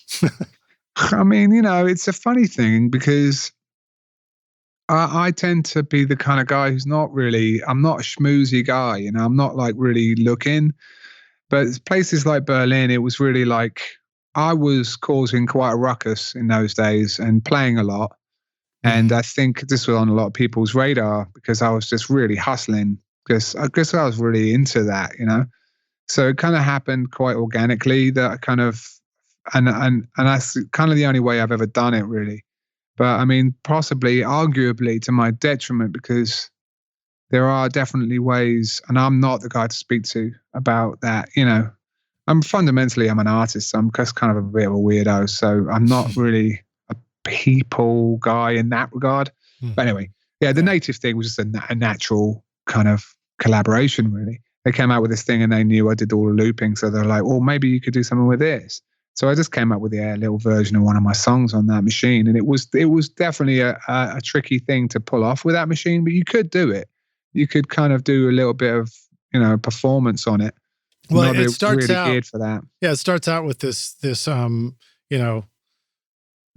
I mean, it's a funny thing because I tend to be the kind of guy who's I'm not a schmoozy guy, I'm not like really looking. But places like Berlin, it was really like I was causing quite a ruckus in those days and playing a lot. And I think this was on a lot of people's radar because I was just really hustling because I guess I was really into that, So it kind of happened quite organically that I kind of, and that's kind of the only way I've ever done it really. But I mean, possibly, arguably to my detriment because there are definitely ways, and I'm not the guy to speak to about that, I'm an artist. So I'm just kind of a bit of a weirdo. So I'm not really a people guy in that regard. But anyway, the native thing was just a natural kind of collaboration, really. They came out with this thing and they knew I did all the looping. So they're like, well, maybe you could do something with this. So I just came up with a little version of one of my songs on that machine. And it was definitely a tricky thing to pull off with that machine, but you could do it. You could kind of do a little bit of, performance on it. Well, it starts really out geared for that. Yeah, it starts out with this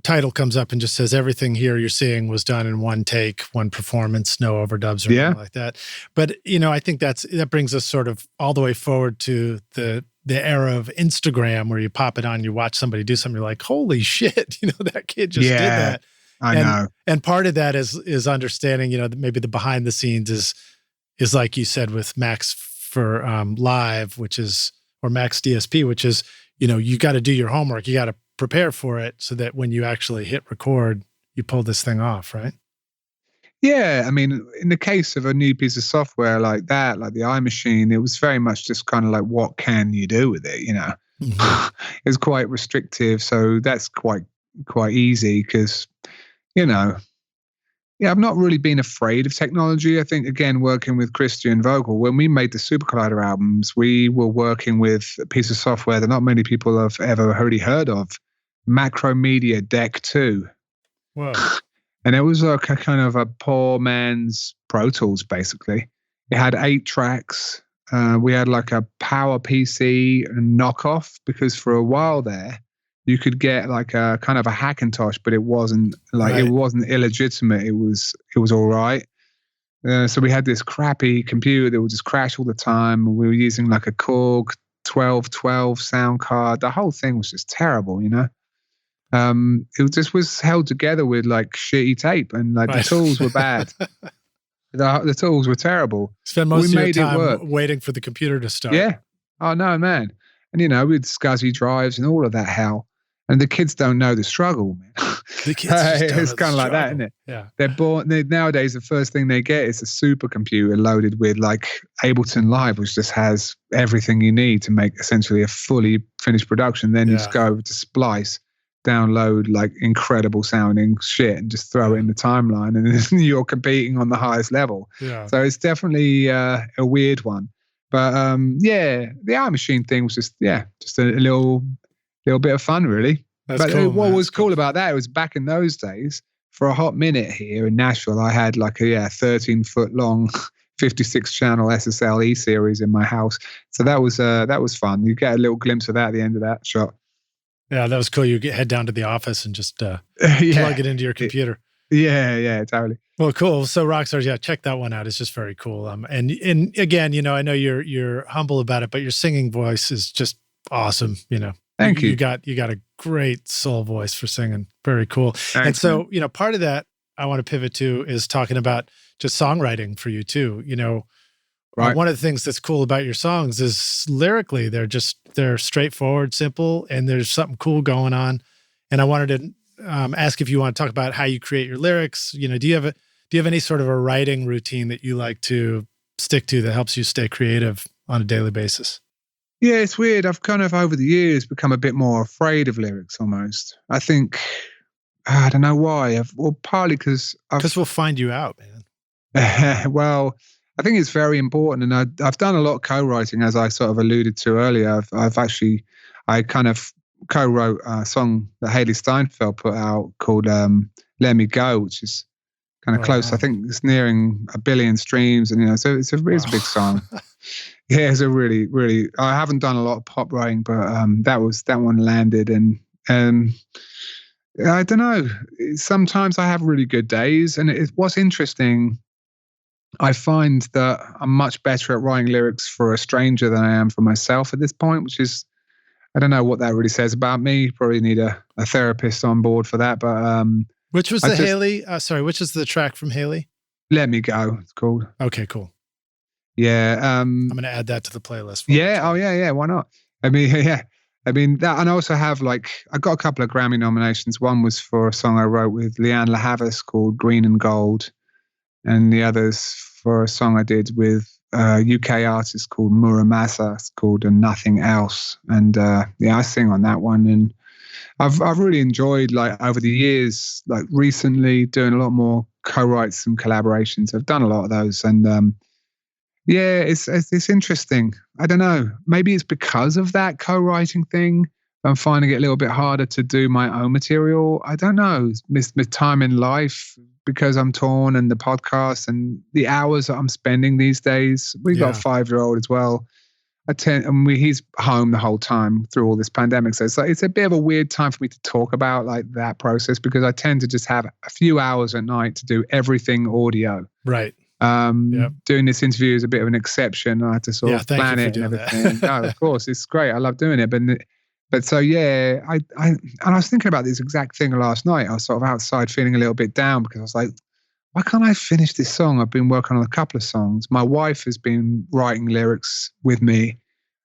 title comes up and just says everything here you're seeing was done in one take, one performance, no overdubs or anything like that. But I think that brings us sort of all the way forward to the era of Instagram where you pop it on, you watch somebody do something, you're like, holy shit, that kid just did that. I know. And part of that is understanding, maybe the behind the scenes is like you said with Max for Live, or Max DSP, which is, you got to do your homework. You got to prepare for it so that when you actually hit record, you pull this thing off, right? Yeah. I mean, in the case of a new piece of software like that, like the iMachine, it was very much just kind of like, what can you do with it? It's quite restrictive. So that's quite easy because, I've not really been afraid of technology. I think, again, working with Cristian Vogel, when we made the Super Collider albums, we were working with a piece of software that not many people have ever really heard of, Macromedia Deck 2. Whoa. And it was like a kind of a poor man's Pro Tools, basically. It had 8 tracks. We had like a Power PC knockoff because for a while there, you could get like a kind of a Hackintosh, but it wasn't It wasn't illegitimate. It was all right. So we had this crappy computer that would just crash all the time. We were using like a Korg 1212 sound card. The whole thing was just terrible, It just was held together with like shitty tape, and like the tools were bad. The tools were terrible. Spend most of your time waiting for the computer to start. Yeah. Oh no, man. And we had SCSI drives and all of that hell. And the kids don't know the struggle, man. The kids it's kind of like that, isn't it? Yeah. They're born nowadays. The first thing they get is a supercomputer loaded with like Ableton Live, which just has everything you need to make essentially a fully finished production. Then you just go over to Splice, download like incredible sounding shit, and just throw it in the timeline, and then you're competing on the highest level. Yeah. So it's definitely a weird one. But the iMachine thing was just a little bit of fun, really. That's but cool, what was cool about that was back in those days, for a hot minute here in Nashville, I had like a 13-foot long 56 channel SSL E series in my house. So that was fun. You get a little glimpse of that at the end of that shot. Yeah, that was cool. You head down to the office and just plug it into your computer. Yeah, totally. Well, cool. So Rockstars, check that one out. It's just very cool. And again, I know you're humble about it, but your singing voice is just awesome. Thank you. You got a great soul voice for singing. Very cool. Thanks, and so, part of that I want to pivot to is talking about just songwriting for you too. Right. One of the things that's cool about your songs is lyrically, they're straightforward, simple, and there's something cool going on. And I wanted to ask if you want to talk about how you create your lyrics. Do you have any sort of a writing routine that you like to stick to that helps you stay creative on a daily basis? Yeah, it's weird. I've kind of over the years become a bit more afraid of lyrics almost. I think, I don't know why. Partly because we'll find you out, man. Well, I think it's very important. And I've done a lot of co-writing, as I sort of alluded to earlier. I kind of co-wrote a song that Haley Steinfeld put out called Let Me Go, which is kind of close. I think it's nearing 1 billion streams. And, so it's a big song. Yeah, it's a really, really. I haven't done a lot of pop writing, but that one landed, and I don't know. Sometimes I have really good days, and what's interesting, I find that I'm much better at writing lyrics for a stranger than I am for myself at this point, which is, I don't know what that really says about me. Probably need a therapist on board for that. But which was Haley? Sorry, which is the track from Haley? Let Me Go, it's called. Okay, cool. Yeah. I'm going to add that to the playlist. Yeah. Oh, yeah. Why not? I mean, yeah. I mean, that, and I also have I got a couple of Grammy nominations. One was for a song I wrote with Leanne LaHavis called Green and Gold, and the other's for a song I did with a UK artist called Muramasa. It's called Nothing Else. And I sing on that one. And I've really enjoyed, over the years, recently doing a lot more co-writes and collaborations. I've done a lot of those, and yeah, it's interesting. I don't know. Maybe it's because of that co-writing thing. I'm finding it a little bit harder to do my own material. I don't know. Miss time in life because I'm torn, and the podcast and the hours that I'm spending these days. We've got a 5-year-old as well. He's home the whole time through all this pandemic. So it's a bit of a weird time for me to talk about that process, because I tend to just have a few hours at night to do everything audio. Right. Doing this interview is a bit of an exception. I had to sort of plan it and everything. No, of course, it's great. I love doing it. But so, yeah, I was thinking about this exact thing last night. I was sort of outside feeling a little bit down because I was like, why can't I finish this song? I've been working on a couple of songs. My wife has been writing lyrics with me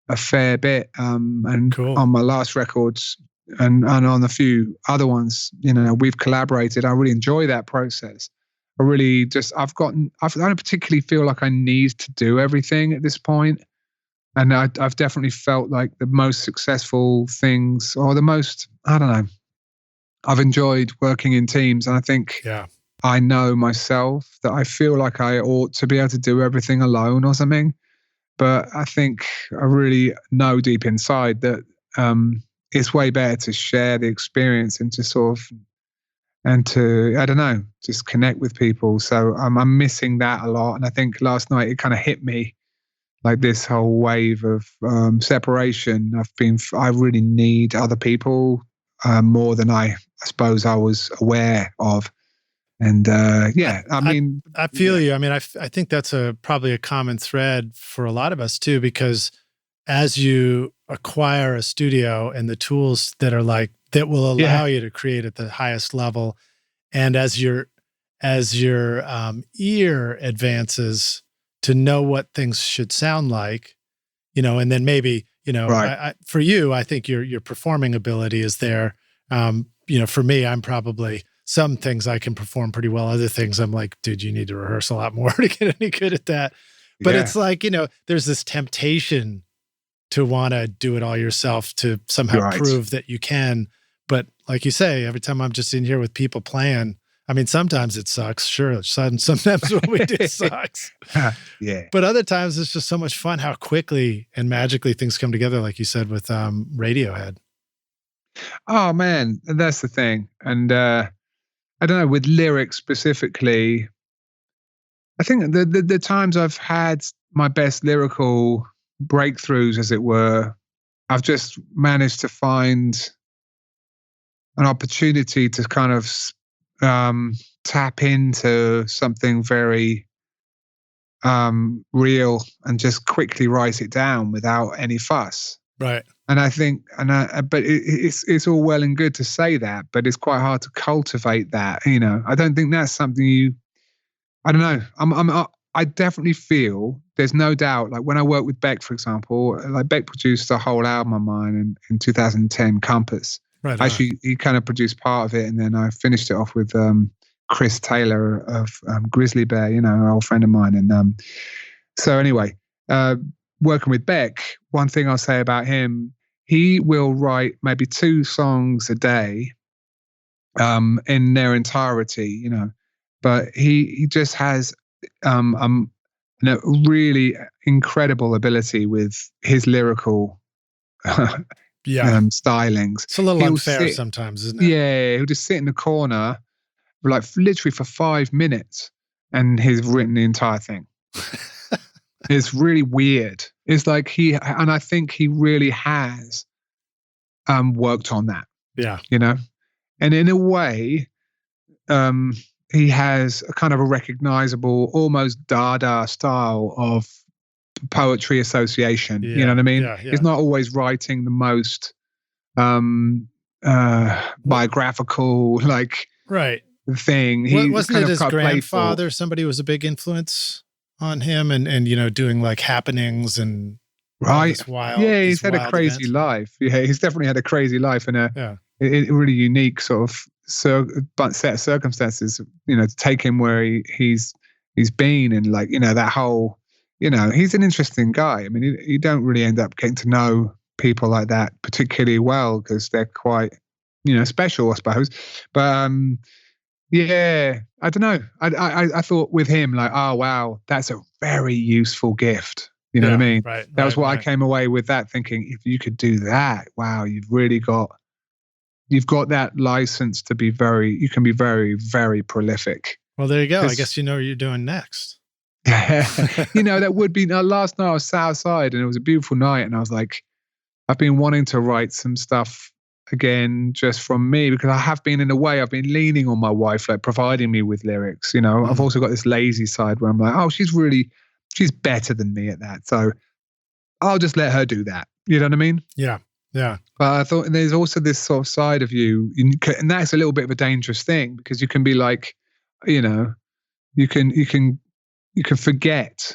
a fair bit. And cool. On my last records and on a few other ones, we've collaborated. I really enjoy that process. I don't particularly feel like I need to do everything at this point. And I've definitely felt like the most successful things, or the most, I don't know, I've enjoyed working in teams. And I think I know myself that I feel like I ought to be able to do everything alone or something. But I think I really know deep inside that it's way better to share the experience and to sort of, and to, I don't know, just connect with people. So I'm missing that a lot. And I think last night it kind of hit me, like this whole wave of separation. I really need other people more than I suppose I was aware of. And I feel you. I mean, I think that's probably a common thread for a lot of us too, because as you acquire a studio and the tools that will allow you to create at the highest level, and as your ear advances to know what things should sound like, and then maybe, for you, I think your performing ability is there. For me, I'm probably, some things I can perform pretty well. Other things I'm like, dude, you need to rehearse a lot more to get any good at that. But it's like, there's this temptation to want to do it all yourself to somehow prove that you can. But like you say, every time I'm just in here with people playing, I mean, sometimes it sucks. Sure. Sometimes what we do sucks. Yeah. But other times it's just so much fun how quickly and magically things come together, like you said, with Radiohead. Oh, man. That's the thing. And I don't know, with lyrics specifically, I think the times I've had my best lyrical breakthroughs, as it were, I've just managed to find an opportunity to kind of tap into something very real and just quickly write it down without any fuss. Right. And I think, but it's all well and good to say that, but it's quite hard to cultivate that. I don't think that's something I don't know. I definitely feel, there's no doubt, like when I worked with Beck, for example, like Beck produced a whole album of mine in 2010, Compass. Right. Actually, he kind of produced part of it, and then I finished it off with Chris Taylor of Grizzly Bear, an old friend of mine. And so anyway, working with Beck, one thing I'll say about him, he will write maybe 2 songs a day in their entirety, but he just has a really incredible ability with his lyrical stylings. It's a little unfair sometimes, isn't it? Yeah, he'll just sit in the corner, like literally for 5 minutes, and he's written the entire thing. It's really weird. It's like and I think he really has worked on that. Yeah. And in a way, he has a kind of a recognizable, almost Dada style of poetry association. You know what I mean? Yeah. He's not always writing the most biographical right thing. He wasn't kind it of his got grandfather? playful. Somebody was a big influence on him, and doing like happenings and Right. Yeah, he's had a crazy life. Yeah, he's definitely had a crazy life and a really unique sort of set of circumstances, to take him where he's been, and that whole, he's an interesting guy. I mean, you don't really end up getting to know people like that particularly well because they're quite, special, I suppose. But yeah, I don't know. I thought with him, oh wow, that's a very useful gift. You know what I mean? Right. That was what I came away with that thinking, if you could do that, wow, you've got that license to be you can be very, very prolific. Well, there you go. I guess what you're doing next. That would be, last night I was sat outside and it was a beautiful night and I was like, I've been wanting to write some stuff again just from me, because I have been, in a way, I've been leaning on my wife, providing me with lyrics. I've also got this lazy side where I'm like, oh, she's better than me at that. So I'll just let her do that. You know what I mean? Yeah. Yeah. But I thought there's also this sort of side of you, and that's a little bit of a dangerous thing, because you can be like, you can forget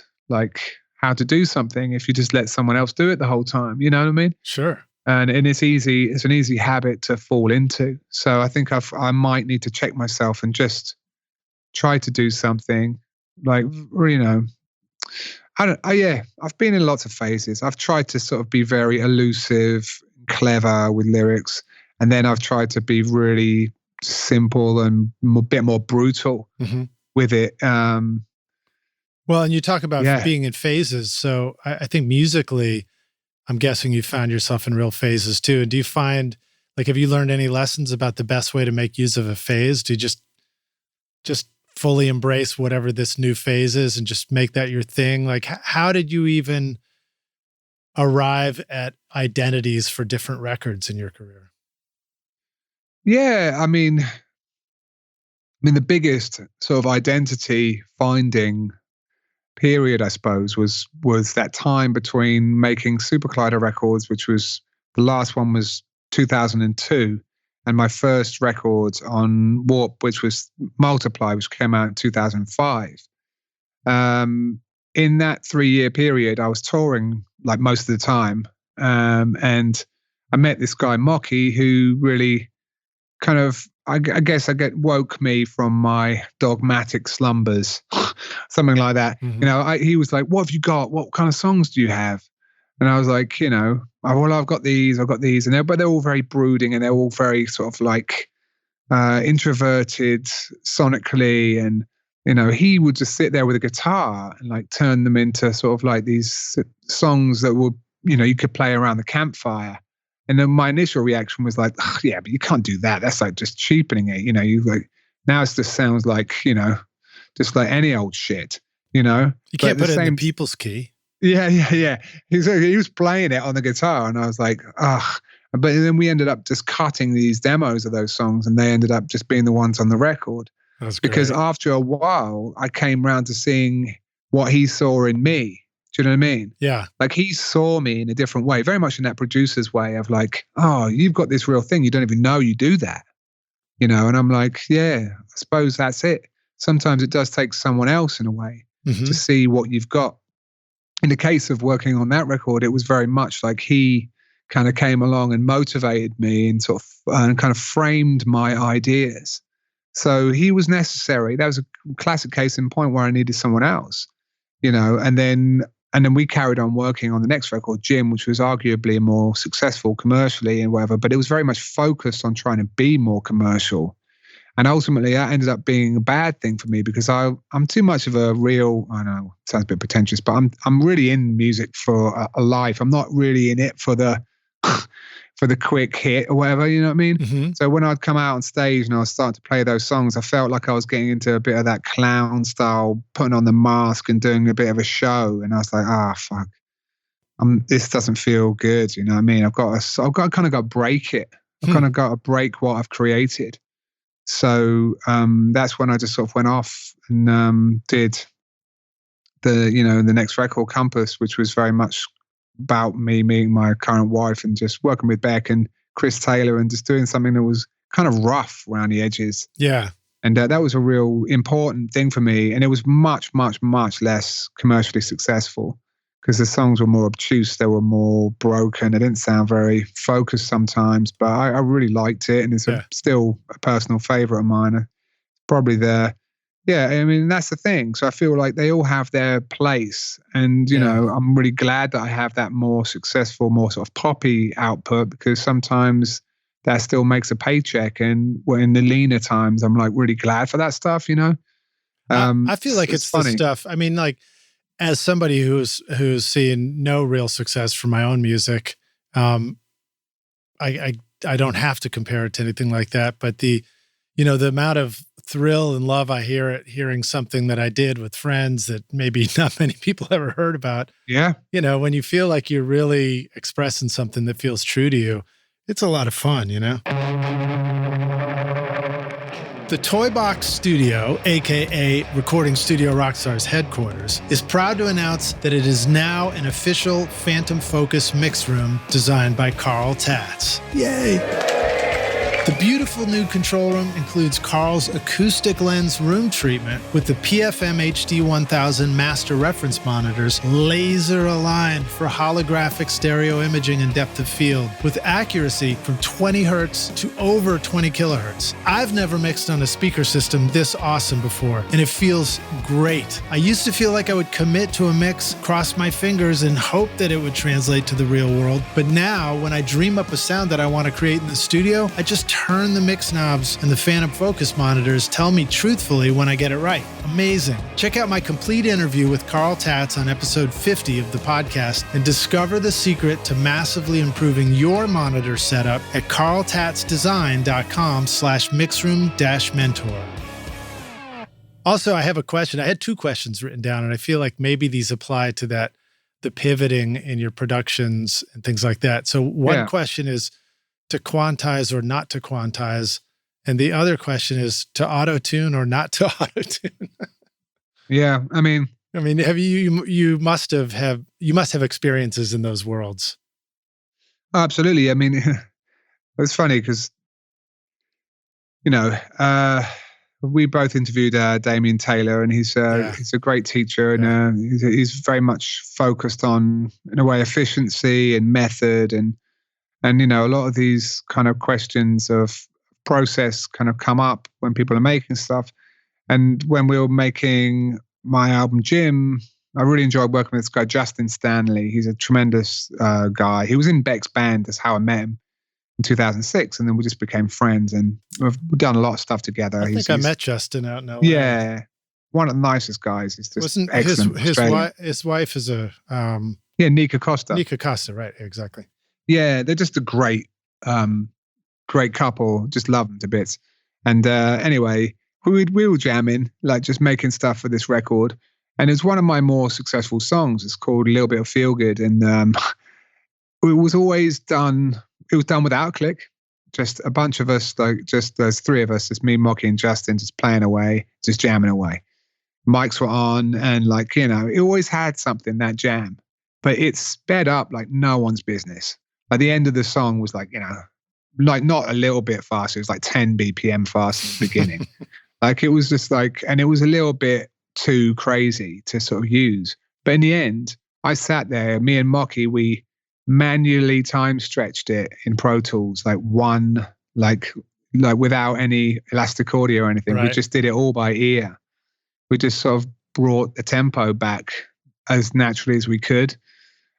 how to do something if you just let someone else do it the whole time. You know what I mean? Sure. And it's an easy habit to fall into. So I think I might need to check myself and try to do something I've been in lots of phases. I've tried to sort of be very elusive, clever with lyrics. And then I've tried to be really simple and a bit more brutal with it. Well, and you talk about being in phases. So I think musically, I'm guessing you found yourself in real phases too. And do you find, have you learned any lessons about the best way to make use of a phase? Do you just fully embrace whatever this new phase is and just make that your thing? How did you even arrive at identities for different records in your career? Yeah, I mean, the biggest sort of identity finding period, I suppose, was that time between making Super Collider records, which was, the last one was 2002, and my first record on Warp, which was Multiply, which came out in 2005. In that 3-year period, I was touring most of the time. And I met this guy, Mocky, who really kind of, I guess woke me from my dogmatic slumbers, something like that. He was like, what have you got? What kind of songs do you have? And I was like, I've got these. And but they're all very brooding and they're all very sort of introverted sonically. And, he would just sit there with a guitar and turn them into sort of these songs that would, you could play around the campfire. And then my initial reaction was like, oh, yeah, but you can't do that. That's just cheapening it. Now it just sounds like, just like any old shit, You can't put it in the people's key. Yeah. He was playing it on the guitar and I was like, ugh. But then we ended up just cutting these demos of those songs and they ended up just being the ones on the record. That's because great. After a while, I came around to seeing what he saw in me. Do you know what I mean? Yeah. He saw me in a different way, very much in that producer's way of oh, you've got this real thing. You don't even know you do that. And I'm like, yeah, I suppose that's it. Sometimes it does take someone else in a way to see what you've got. In the case of working on that record, it was very much he kind of came along and motivated me and sort of and kind of framed my ideas. So he was necessary. That was a classic case in point where I needed someone else, and then we carried on working on the next record, Jim, which was arguably more successful commercially and whatever, but it was very much focused on trying to be more commercial. And ultimately that ended up being a bad thing for me because I'm too much of a real, I know it sounds a bit pretentious, but I'm really in music for a life. I'm not really in it for the quick hit or whatever, you know what I mean? So when I'd come out on stage and I was starting to play those songs, I felt like I was getting into a bit of that clown style, putting on the mask and doing a bit of a show. And I was like, fuck. this doesn't feel good. You know what I mean? I've got to break it. I've kind of got to break what I've created. So that's when I just sort of went off and did the next record, Compass, which was very much about me meeting my current wife and just working with Beck and Chris Taylor and just doing something that was kind of rough around the edges. Yeah. And that was a real important thing for me. And it was much, much, much less commercially successful because the songs were more obtuse. They were more broken. They didn't sound very focused sometimes, but I really liked it. And it's still a personal favorite of mine. Probably I mean, that's the thing. So I feel like they all have their place. And, you know, I'm really glad that I have that more successful, more sort of poppy output because sometimes that still makes a paycheck. And in the leaner times, I'm like really glad for that stuff, you know? I feel like it's the stuff. I mean, like, as somebody who's seeing no real success from my own music, I don't have to compare it to anything like that. But the amount of thrill and love I hearing something that I did with friends that maybe not many people ever heard about. Yeah. You know, when you feel like you're really expressing something that feels true to you, it's a lot of fun, you know? The Toy Box Studio, aka Recording Studio Rockstar's headquarters, is proud to announce that it is now an official Phantom Focus mix room designed by Carl Tatz. Yay! The beautiful new control room includes Carl's acoustic lens room treatment with the PFM HD 1000 master reference monitors laser aligned for holographic stereo imaging and depth of field with accuracy from 20 hertz to over 20 kilohertz. I've never mixed on a speaker system this awesome before, and it feels great. I used to feel like I would commit to a mix, cross my fingers, and hope that it would translate to the real world. But now, when I dream up a sound that I want to create in the studio, I just turn the mix knobs and the Phantom Focus monitors tell me truthfully when I get it right. Amazing. Check out my complete interview with Carl Tatz on episode 50 of the podcast and discover the secret to massively improving your monitor setup at carltatzdesign.com/mixroom-mentor. Also, I have a question. I had 2 questions written down, and I feel like maybe these apply to that, the pivoting in your productions and things like that. So one question is, to quantize or not to quantize, and the other question is to auto-tune or not to auto-tune. Yeah, I mean, have you must have experiences in those worlds. Absolutely. I mean, it's funny because we both interviewed Damien Taylor, and he's a great teacher, and he's very much focused on, in a way, efficiency and method, and a lot of these kind of questions of process kind of come up when people are making stuff. And when we were making my album Jim, I really enjoyed working with this guy Justin Stanley. He's a tremendous guy. He was in Beck's band. That's how I met him in 2006, and then we just became friends, and we've done a lot of stuff together. I think I met Justin out in LA. Yeah, one of the nicest guys. He's just excellent. His wife is a Nika Costa. Nika Costa, right? Exactly. Yeah, they're just a great couple. Just love them to bits. And anyway, we were jamming, like just making stuff for this record. And it's one of my more successful songs. It's called A Little Bit of Feel Good. And it was always done. It was done without a click. Just a bunch of us, like just there's 3 of us, just me, Mocky, and Justin, just playing away, just jamming away. Mics were on, and it always had something, that jam. But it sped up like no one's business. Like the end of the song was like not a little bit faster. It was like 10 BPM faster at the beginning. Like it was just like, and it was a little bit too crazy to sort of use. But in the end, I sat there, me and Mocky, we manually time stretched it in Pro Tools, like without any elastic audio or anything. Right. We just did it all by ear. We just sort of brought the tempo back as naturally as we could.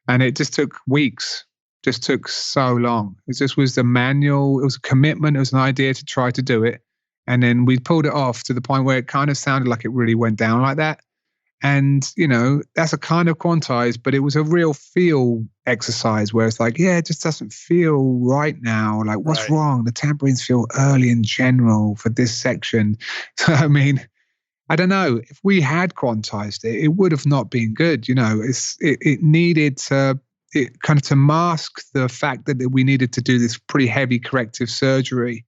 And it just took weeks. Just took so long. It just was the manual. It was a commitment. It was an idea to try to do it. And then we pulled it off to the point where it kind of sounded like it really went down like that. And, that's a kind of quantized, but it was a real feel exercise where it's like, it just doesn't feel right now. Like, what's wrong? The tambourines feel early in general for this section. So, I mean, I don't know. If we had quantized it, it would have not been good. It needed to it kind of to mask the fact that we needed to do this pretty heavy corrective surgery.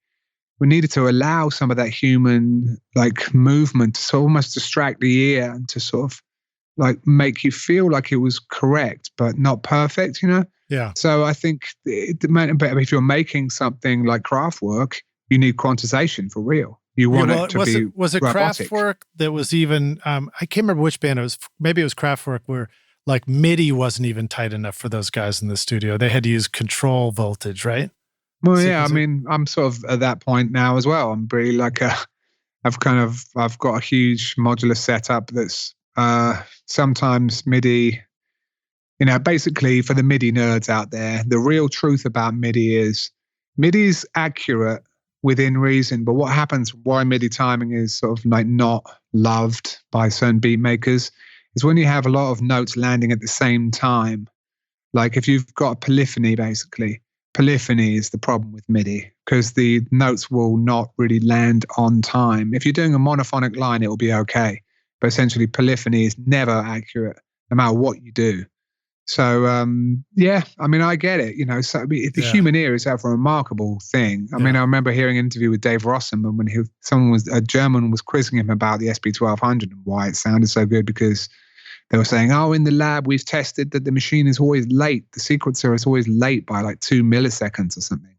We needed to allow some of that human like movement to sort of almost distract the ear and to sort of like make you feel like it was correct but not perfect, you know? Yeah. So I think if you're making something like craft work, you need quantization for real. You want it to be was it robotic. Kraftwerk that was even I can't remember which band it was. Maybe it was Kraftwerk where like MIDI wasn't even tight enough for those guys in the studio. They had to use control voltage, right? Well, yeah, I mean, I'm sort of at that point now as well. I'm really like I've got a huge modular setup that's sometimes MIDI. You know, basically for the MIDI nerds out there, the real truth about MIDI is MIDI's accurate within reason, but what happens, why MIDI timing is sort of like not loved by certain beat makers, is when you have a lot of notes landing at the same time. Like if you've got a polyphony, basically, polyphony is the problem with MIDI because the notes will not really land on time. If you're doing a monophonic line, it will be okay. But essentially, polyphony is never accurate, no matter what you do. So, yeah, I mean, I get it. You know, so the human ear is a remarkable thing. I mean, I remember hearing an interview with Dave Rossum, and when a German was quizzing him about the SP1200 and why it sounded so good, because they were saying, oh, in the lab, we've tested that the machine is always late. The sequencer is always late by like 2 milliseconds or something.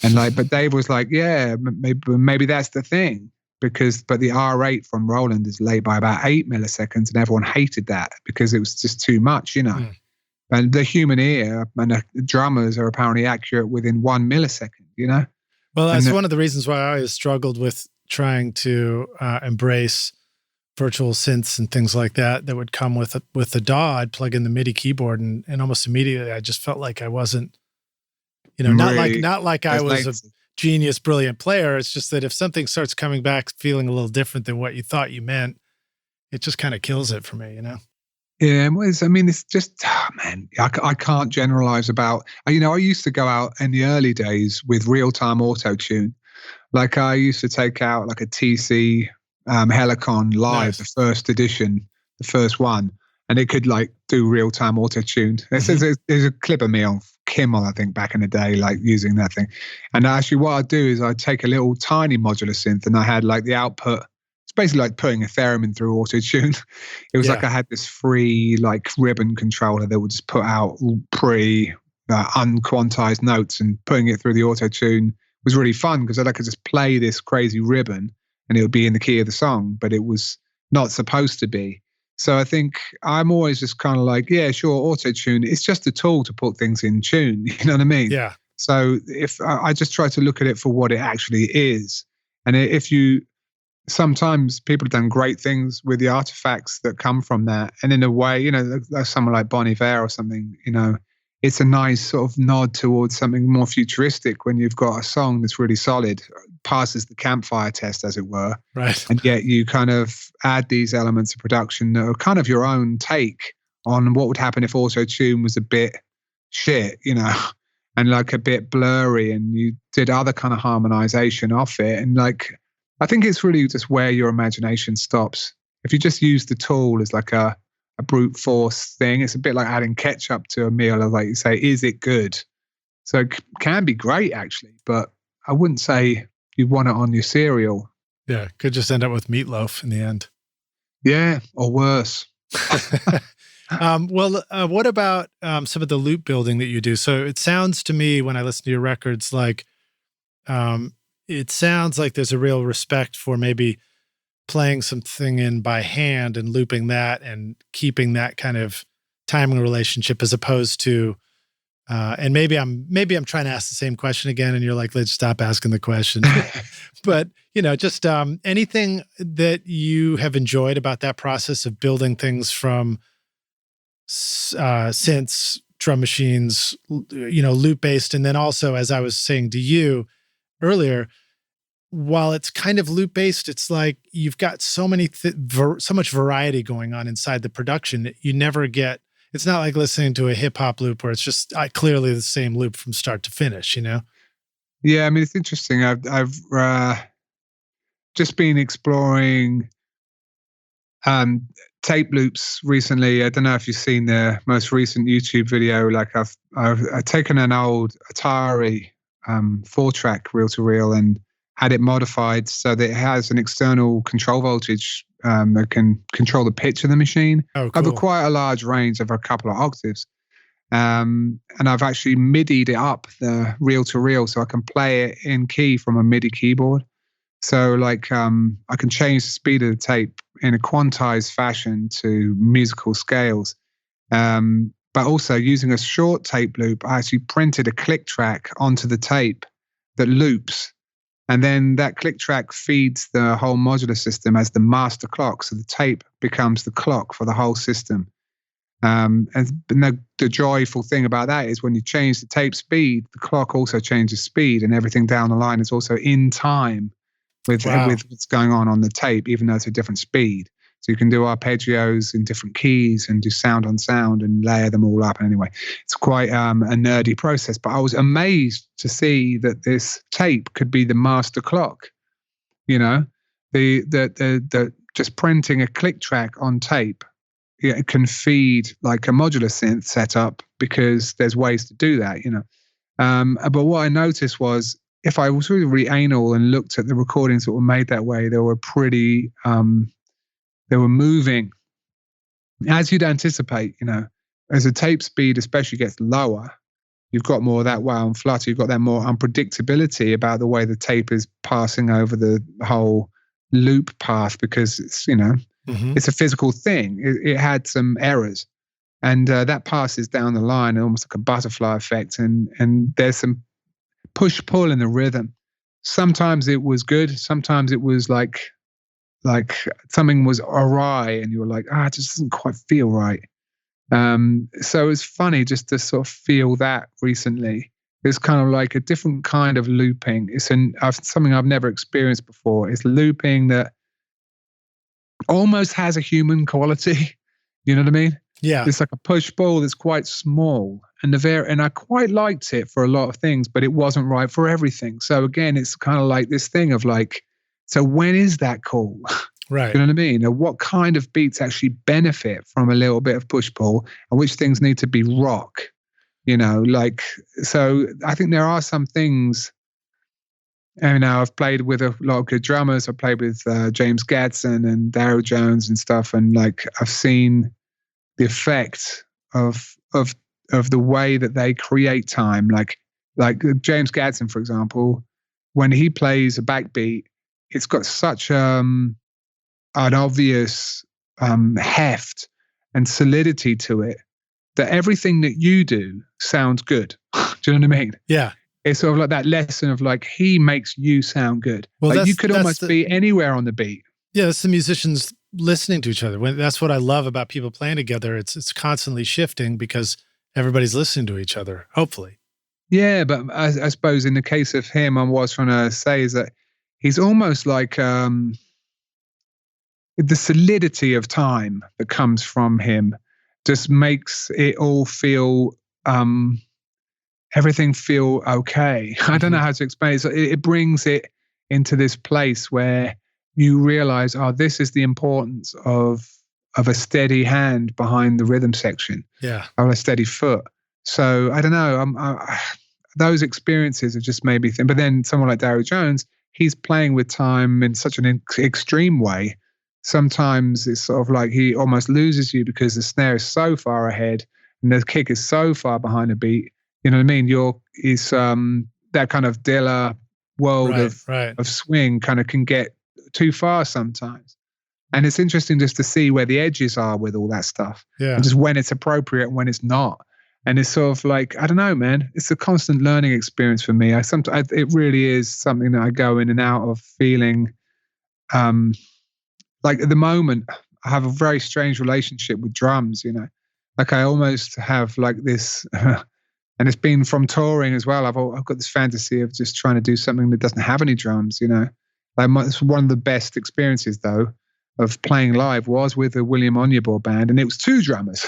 And like, but Dave was like, yeah, maybe that's the thing. But the R8 from Roland is late by about 8 milliseconds, and everyone hated that because it was just too much, you know. Mm. And the human ear and the drummers are apparently accurate within 1 millisecond, you know. Well, that's one of the reasons why I always struggled with trying to embrace virtual synths and things like that would come with the DAW. I'd plug in the MIDI keyboard, and almost immediately I just felt like I wasn't, you know, not like I was a genius, brilliant player. It's just that if something starts coming back feeling a little different than what you thought you meant, it just kind of kills it for me, you know? Yeah, I mean, it's just, man, I can't generalize about, you know, I used to go out in the early days with real-time auto-tune. Like I used to take out like a TC Helicon Live, the first edition, the first one, and it could like do real-time auto-tune. There's a clip of me on Kimmel, I think, back in the day, like using that thing. And actually what I'd do is I'd take a little tiny modular synth and I had like the output. It's basically like putting a theremin through auto-tune. It was like I had this free like ribbon controller that would just put out unquantized notes, and putting it through the auto-tune was really fun because I could just play this crazy ribbon and it would be in the key of the song, but it was not supposed to be. So I think I'm always just kind of like, yeah, sure, auto-tune, it's just a tool to put things in tune. You know what I mean? Yeah. So if I just try to look at it for what it actually is. And sometimes people have done great things with the artifacts that come from that. And in a way, you know, like someone like Bon Iver or something, you know, it's a nice sort of nod towards something more futuristic when you've got a song that's really solid, passes the campfire test, as it were. Right. And yet you kind of add these elements of production that are kind of your own take on what would happen if auto-tune was a bit shit, you know, and like a bit blurry, and you did other kind of harmonization off it. And like, I think it's really just where your imagination stops. If you just use the tool as like a brute force thing, it's a bit like adding ketchup to a meal. Like you say, is it good? So it can be great actually, but I wouldn't say you want it on your cereal. Yeah, could just end up with meatloaf in the end. Yeah, or worse. What about some of the loop building that you do? So it sounds to me when I listen to your records like it sounds like there's a real respect for maybe playing something in by hand and looping that and keeping that kind of timing relationship, as opposed to and maybe I'm trying to ask the same question again and you're like, let's stop asking the question. But you know, just anything that you have enjoyed about that process of building things from synths, drum machines, you know, loop based. And then also, as I was saying to you earlier, while it's kind of loop based, it's like you've got so much variety going on inside the production that you never get. It's not like listening to a hip hop loop where it's just clearly the same loop from start to finish, you know? Yeah. I mean, it's interesting. I've just been exploring tape loops recently. I don't know if you've seen the most recent YouTube video. Like I've taken an old Atari 4-track reel-to-reel and had it modified so that it has an external control voltage that can control the pitch of the machine over quite a large range of a couple of octaves. And I've actually MIDI'd it up, the reel-to-reel, so I can play it in key from a MIDI keyboard. So like I can change the speed of the tape in a quantized fashion to musical scales. But also using a short tape loop, I actually printed a click track onto the tape that loops. And then that click track feeds the whole modular system as the master clock. So the tape becomes the clock for the whole system. And the joyful thing about that is when you change the tape speed, the clock also changes speed, and everything down the line is also in time with what's going on the tape, even though it's a different speed. So you can do arpeggios in different keys and do sound on sound and layer them all up. And anyway, it's quite a nerdy process. But I was amazed to see that this tape could be the master clock. You know, the just printing a click track on tape, it can feed like a modular synth setup because there's ways to do that. You know, but what I noticed was if I was really anal and looked at the recordings that were made that way, they were pretty. They were moving, as you'd anticipate, you know, as the tape speed especially gets lower, you've got more of that wow and flutter. You've got that more unpredictability about the way the tape is passing over the whole loop path because it's, you know, it's a physical thing. It had some errors and that passes down the line almost like a butterfly effect. And there's some push-pull in the rhythm. Sometimes it was good. Sometimes it was like something was awry and you were like, it just doesn't quite feel right. So it's funny just to sort of feel that recently. It's kind of like a different kind of looping. It's something I've never experienced before. It's looping that almost has a human quality. You know what I mean? Yeah. It's like a push-pull that's quite small. And I quite liked it for a lot of things, but it wasn't right for everything. So again, it's kind of like this thing of like, so when is that cool? Right. You know what I mean? Or what kind of beats actually benefit from a little bit of push-pull and which things need to be rock? You know, like, so I think there are some things, and now I've played with a lot of good drummers. I've played with James Gadson and Darryl Jones and stuff. And like, I've seen the effect of the way that they create time. Like James Gadson, for example, when he plays a backbeat, it's got such an obvious heft and solidity to it that everything that you do sounds good. Do you know what I mean? Yeah. It's sort of like that lesson of like, he makes you sound good. Well, like you could almost be anywhere on the beat. Yeah, that's the musicians listening to each other. That's what I love about people playing together. It's constantly shifting because everybody's listening to each other, hopefully. Yeah, but I suppose in the case of him, what I was trying to say is that he's almost like the solidity of time that comes from him just makes it all feel, everything feel okay. I don't know how to explain it. So it brings it into this place where you realize, this is the importance of a steady hand behind the rhythm section. Yeah. Or a steady foot. So I don't know. Those experiences have just made me think. But then someone like Darryl Jones, he's playing with time in such an extreme way. Sometimes it's sort of like he almost loses you because the snare is so far ahead and the kick is so far behind the beat. You know what I mean? He's that kind of Dilla world of swing kind of can get too far sometimes. And it's interesting just to see where the edges are with all that stuff. Yeah. And just when it's appropriate and when it's not. And it's sort of like, I don't know, man. It's a constant learning experience for me. It really is something that I go in and out of feeling. Like at the moment, I have a very strange relationship with drums. You know, like I almost have like this, and it's been from touring as well. I've got this fantasy of just trying to do something that doesn't have any drums. You know, it's one of the best experiences though of playing live was with a William Onyeabor band, and it was 2 drummers.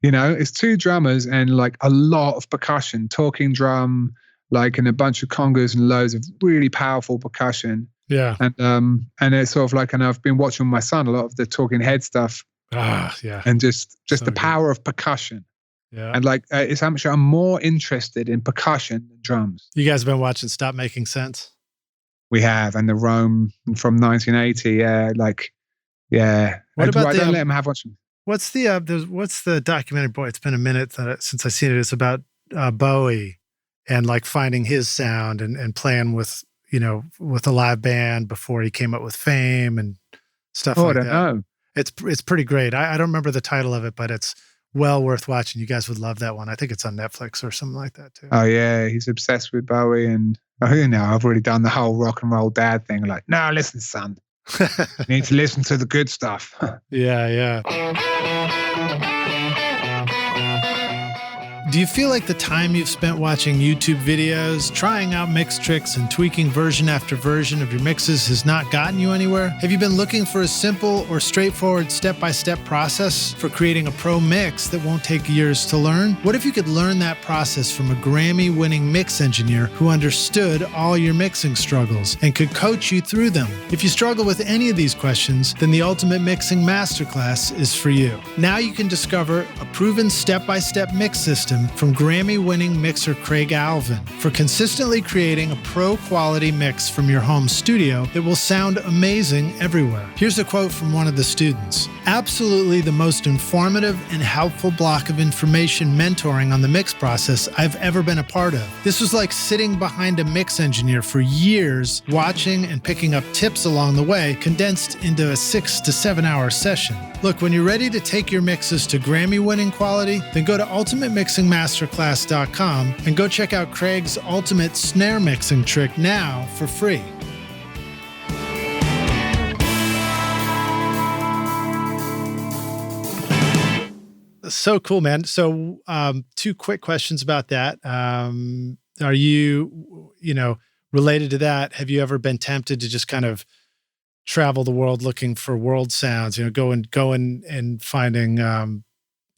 You know, it's 2 drummers and like a lot of percussion, talking drum, like and a bunch of congas and loads of really powerful percussion. Yeah. And it's sort of like, and I've been watching my son a lot of the Talking Head stuff. Yeah. And just So the power of percussion. Yeah. And like, it's actually, I'm more interested in percussion than drums. You guys have been watching Stop Making Sense? We have, and the Rome from 1980. Yeah, like, yeah. What about I don't let him have much. What's the documentary? Boy, it's been a minute since I've seen it. It's about Bowie and like finding his sound and playing with a live band before he came up with Fame and stuff like that. I don't know. It's pretty great. I don't remember the title of it, but it's well worth watching. You guys would love that one. I think it's on Netflix or something like that too. Oh yeah, he's obsessed with Bowie, and I've already done the whole rock and roll dad thing. Like, no, listen, son, you need to listen to the good stuff. Yeah. Do you feel like the time you've spent watching YouTube videos, trying out mix tricks, and tweaking version after version of your mixes has not gotten you anywhere? Have you been looking for a simple or straightforward step-by-step process for creating a pro mix that won't take years to learn? What if you could learn that process from a Grammy-winning mix engineer who understood all your mixing struggles and could coach you through them? If you struggle with any of these questions, then the Ultimate Mixing Masterclass is for you. Now you can discover a proven step-by-step mix system from Grammy-winning mixer Craig Alvin for consistently creating a pro-quality mix from your home studio that will sound amazing everywhere. Here's a quote from one of the students. Absolutely the most informative and helpful block of information mentoring on the mix process I've ever been a part of. This was like sitting behind a mix engineer for years, watching and picking up tips along the way, condensed into a 6 to 7 hour session. Look, when you're ready to take your mixes to Grammy-winning quality, then go to ultimatemixingmasterclass.com and go check out Craig's ultimate snare mixing trick now for free. So cool, man. So 2 quick questions about that. Are you, related to that, have you ever been tempted to just kind of travel the world looking for world sounds, going and finding, I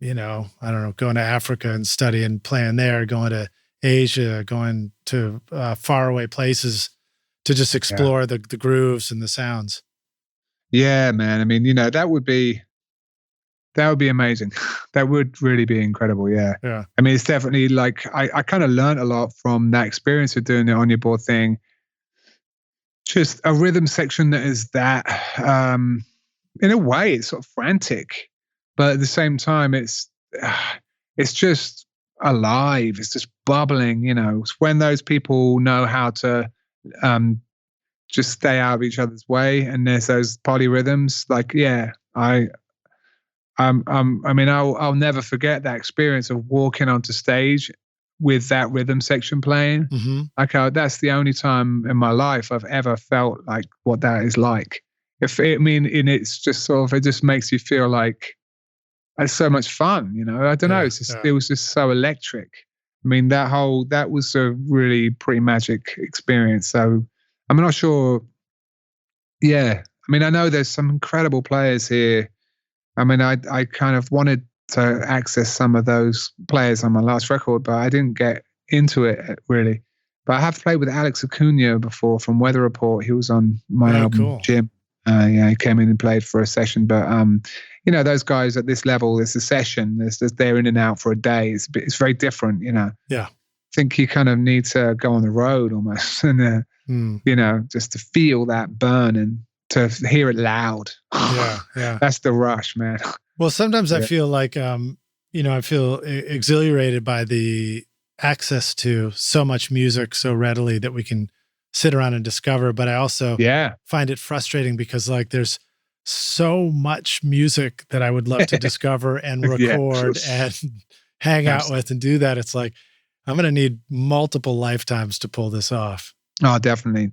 don't know, going to Africa and studying, playing there, going to Asia, going to faraway places to just explore the grooves and the sounds? Yeah, man. I mean, that would be amazing. That would really be incredible. Yeah. I mean, it's definitely like, I kind of learned a lot from that experience of doing the On Your Board thing. Just a rhythm section that is that, in a way, it's sort of frantic, but at the same time, it's just alive. It's just bubbling. It's when those people know how to just stay out of each other's way, and there's those polyrhythms. Like, yeah, I mean, I'll never forget that experience of walking onto stage with that rhythm section playing. Mm-hmm. Like, that's the only time in my life I've ever felt like what that is like. It's just sort of, it just makes you feel like it's so much fun. I don't know. It was just so electric. I mean, that was a really pretty magic experience. So I'm not sure. Yeah. I mean, I know there's some incredible players here. I mean, I kind of wanted to access some of those players on my last record, but I didn't get into it really. But I have played with Alex Acuna before from Weather Report. He was on my album, cool. Jim. He came in and played for a session. But those guys at this level, it's a session. They're in and out for a day. It's very different. Yeah. I think you kind of need to go on the road almost, and just to feel that burn and to hear it loud. Yeah. That's the rush, man. Well, sometimes I feel like, I feel exhilarated by the access to so much music so readily that we can sit around and discover. But I also find it frustrating because like there's so much music that I would love to discover and record and hang out with and do that. It's like, I'm going to need multiple lifetimes to pull this off. Oh, definitely.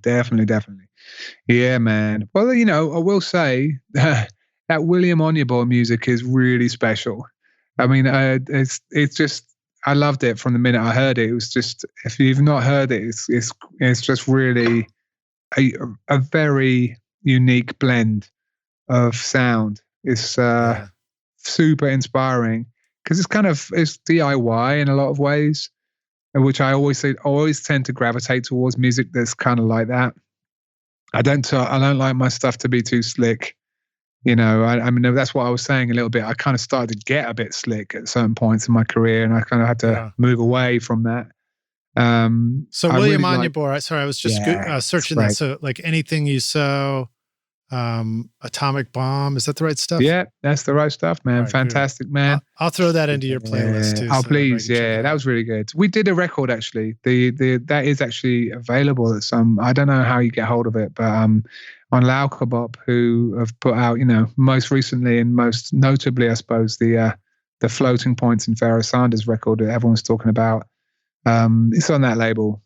Yeah, man. Well, I will say that William Onyeabor music is really special. I mean, it's just, I loved it from the minute I heard it. It was just, if you've not heard it, it's just really a very unique blend of sound. It's super inspiring because it's DIY in a lot of ways, which I always tend to gravitate towards music that's kind of like that. I don't like my stuff to be too slick. I mean, that's what I was saying a little bit. I kind of started to get a bit slick at certain points in my career, and I kind of had to move away from that. So William Onyeabor, sorry, I was just searching that. So like Anything You Sow, Atomic Bomb, is that the right stuff? Yeah, that's the right stuff, man. Right, fantastic, man. I'll throw that into your playlist too. Oh, so please, that was really good. We did a record actually. That is actually available at some. I don't know how you get hold of it, but on Laukebop, who have put out, most recently and most notably, I suppose, the Floating Points and Pharoah Sanders record that everyone's talking about. It's on that label.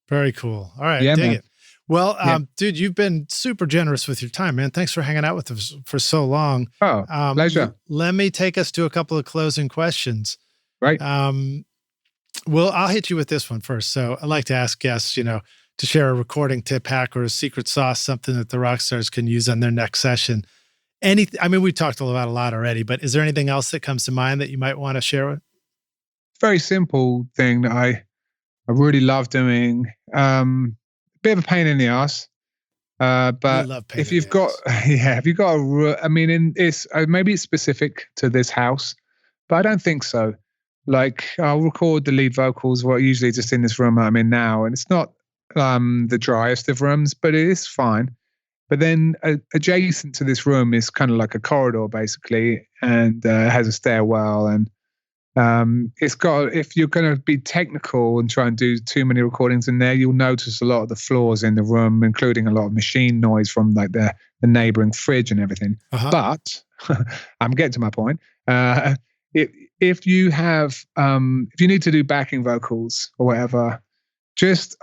Very cool. All right, dig it. Well, dude, you've been super generous with your time, man. Thanks for hanging out with us for so long. Oh, pleasure. Let me take us to a couple of closing questions. Right. Well, I'll hit you with this one first. So I like to ask guests, to share a recording tip, hack, or a secret sauce, something that the rock stars can use on their next session. We talked about a lot already, but is there anything else that comes to mind that you might want to share with? Very simple thing that I really love doing. Bit of a pain in the ass, but if you've got, maybe it's specific to this house, but I don't think so. Like I'll record the lead vocals, usually just in this room I'm in now, and it's not the driest of rooms, but it is fine. But then adjacent to this room is kind of like a corridor, basically, and has a stairwell and. If you're going to be technical and try and do too many recordings in there, you'll notice a lot of the floors in the room, including a lot of machine noise from like the neighboring fridge and everything. Uh-huh. But I'm getting to my point. If you need to do backing vocals or whatever,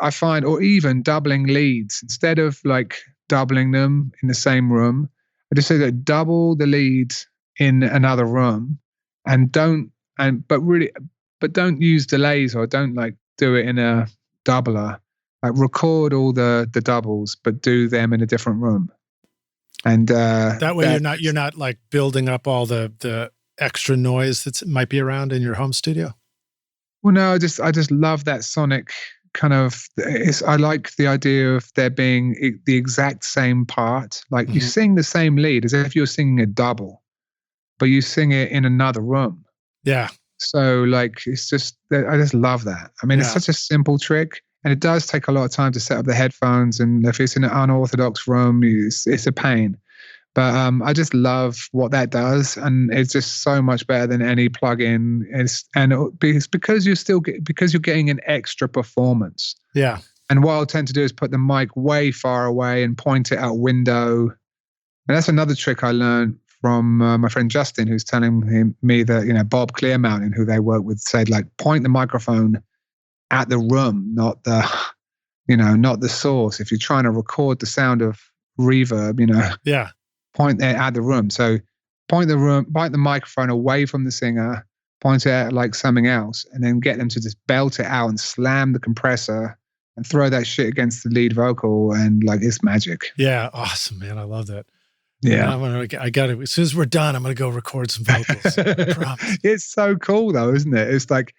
I find, or even doubling leads, instead of like doubling them in the same room, I just say that double the lead in another room and don't use delays, or don't like do it in a doubler. Like record all the doubles, but do them in a different room. And that way you're not like building up all the extra noise that might be around in your home studio. Well, no, I just love that sonic kind of. I like the idea of there being the exact same part. Like you sing the same lead as if you're singing a double, but you sing it in another room. Yeah. So like, I just love that. I mean, it's such a simple trick, and it does take a lot of time to set up the headphones. And if it's in an unorthodox room, it's a pain. But I just love what that does, and it's just so much better than any plugin. It's because you're getting an extra performance. Yeah. And what I'll tend to do is put the mic way far away and point it out window. And that's another trick I learned from my friend Justin, who's telling me that, Bob Clearmountain, who they work with, said, like, point the microphone at the room, not the source. If you're trying to record the sound of reverb, point it at the room. So point the microphone away from the singer, point it at like something else, and then get them to just belt it out and slam the compressor and throw that shit against the lead vocal, and like, it's magic. Yeah, awesome, man. I love that. Yeah, I got it. As soon as we're done, I'm gonna go record some vocals. I promise. It's so cool, though, isn't it? It's like,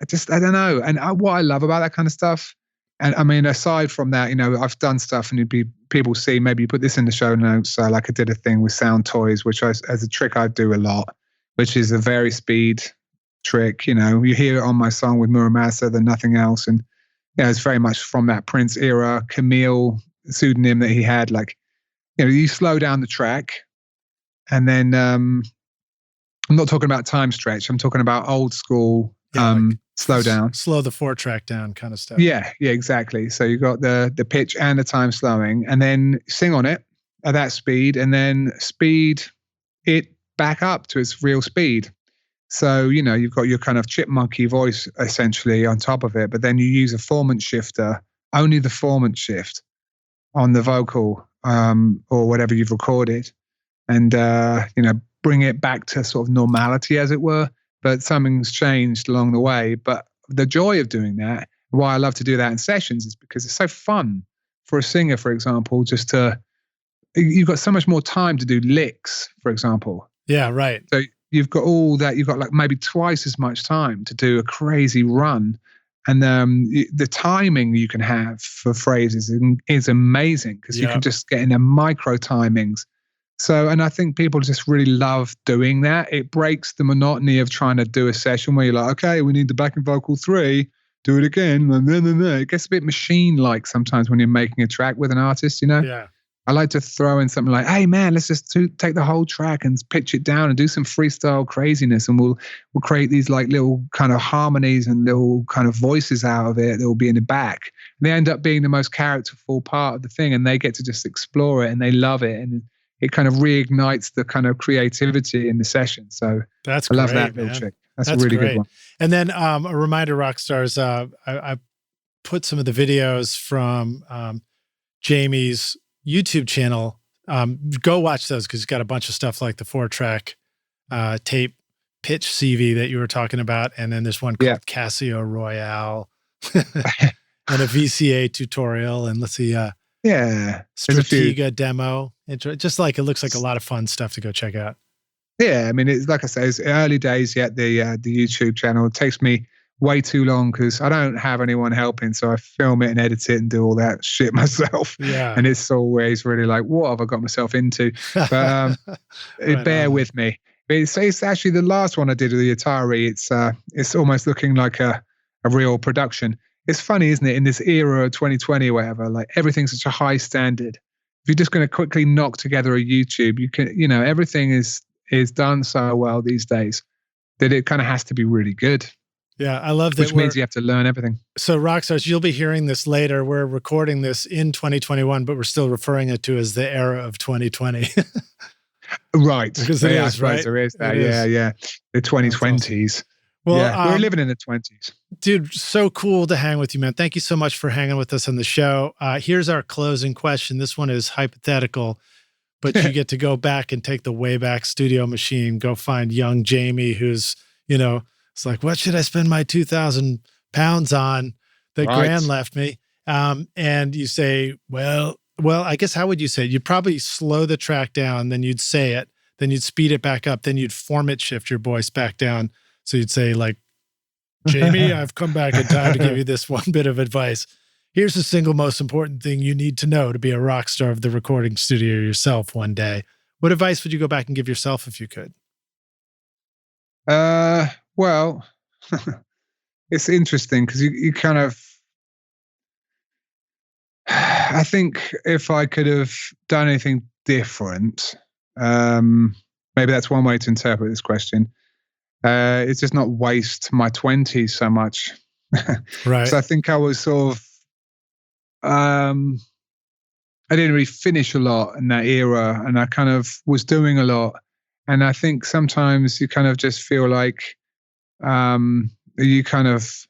I don't know. And what I love about that kind of stuff, and I mean, aside from that, I've done stuff, and people see, maybe you put this in the show notes. Like I did a thing with Sound Toys, which as a trick I do a lot, which is a very speed trick. You hear it on my song with Muramasa than nothing else, and it's very much from that Prince era, Camille pseudonym that he had, like. You slow down the track, and then I'm not talking about time stretch. I'm talking about old school slow down. Slow the 4-track down kind of stuff. Yeah, exactly. So you got the pitch and the time slowing, and then sing on it at that speed, and then speed it back up to its real speed. So, you've got your kind of chipmunky voice essentially on top of it, but then you use a formant shifter, only the formant shift on the vocal. Or whatever you've recorded, and bring it back to sort of normality, as it were. But something's changed along the way. But the joy of doing that, why I love to do that in sessions, is because it's so fun for a singer, for example, you've got so much more time to do licks, for example. Yeah, right. So you've got all that. You've got like maybe twice as much time to do a crazy run And the timing you can have for phrases is amazing because you can just get in the micro timings. So, and I think people just really love doing that. It breaks the monotony of trying to do a session where you're like, okay, we need the backing vocal 3, do it again. It gets a bit machine-like sometimes when you're making a track with an artist, you know? Yeah. I like to throw in something like, hey man, let's just take the whole track and pitch it down and do some freestyle craziness, and we'll create these like little kind of harmonies and little kind of voices out of it that will be in the back. And they end up being the most characterful part of the thing, and they get to just explore it and they love it, and it kind of reignites the kind of creativity in the session. So that's I love great, that little man. trick. That's a really good one. And then a reminder, rock stars, I put some of the videos from Jamie's YouTube channel. Go watch those because he's got a bunch of stuff like the 4-track tape pitch CV that you were talking about. And then there's one called Casio Royale and a VCA tutorial. And let's see, Stratega demo. Just like, it looks like a lot of fun stuff to go check out. Yeah, I mean, it's like I say, it's early days yet, the YouTube channel. It takes me way too long because I don't have anyone helping, so I film it and edit it and do all that shit myself. Yeah, and it's always really like, what have I got myself into? But bear with me. But it's actually the last one I did with the Atari. It's almost looking like a real production. It's funny, isn't it? In this era of 2020 or whatever, like everything's such a high standard. If you're just going to quickly knock together a YouTube, you can, you know, everything is done so well these days that it kind of has to be really good. Yeah, I love that. Which means you have to learn everything. So Rockstars, you'll be hearing this later. We're recording this in 2021, but we're still referring it to as the era of 2020. Right. Because it is, right? There is that. Yeah. The 2020s. Awesome. Well, we're living in the 20s. Dude, so cool to hang with you, man. Thank you so much for hanging with us on the show. Here's our closing question. This one is hypothetical, but you get to go back and take the Wayback Studio machine, go find young Jamie, who's, you know, it's like, what should I spend my 2,000 pounds on that Gran left me? And you say, well, I guess how would you say it? You'd probably slow the track down, then you'd say it, then you'd speed it back up, then you'd format shift your voice back down. So you'd say like, Jamie, I've come back in time to give you this one bit of advice. Here's the single most important thing you need to know to be a rock star of the recording studio yourself one day. What advice would you go back and give yourself if you could? Well, it's interesting because you kind of, I think if I could have done anything different, maybe that's one way to interpret this question. It's just not waste my 20s so much. Right. So I think I was sort of, I didn't really finish a lot in that era, and I kind of was doing a lot. And I think sometimes you kind of just feel like you kind of,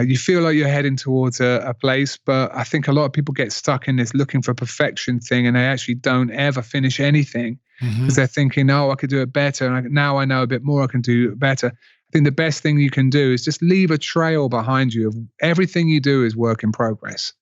you feel like you're heading towards a place, but I think a lot of people get stuck in this looking for perfection thing, and they actually don't ever finish anything because they're thinking, oh, I could do it better. And now I know a bit more, I can do it better. I think the best thing you can do is just leave a trail behind you of everything you do is work in progress.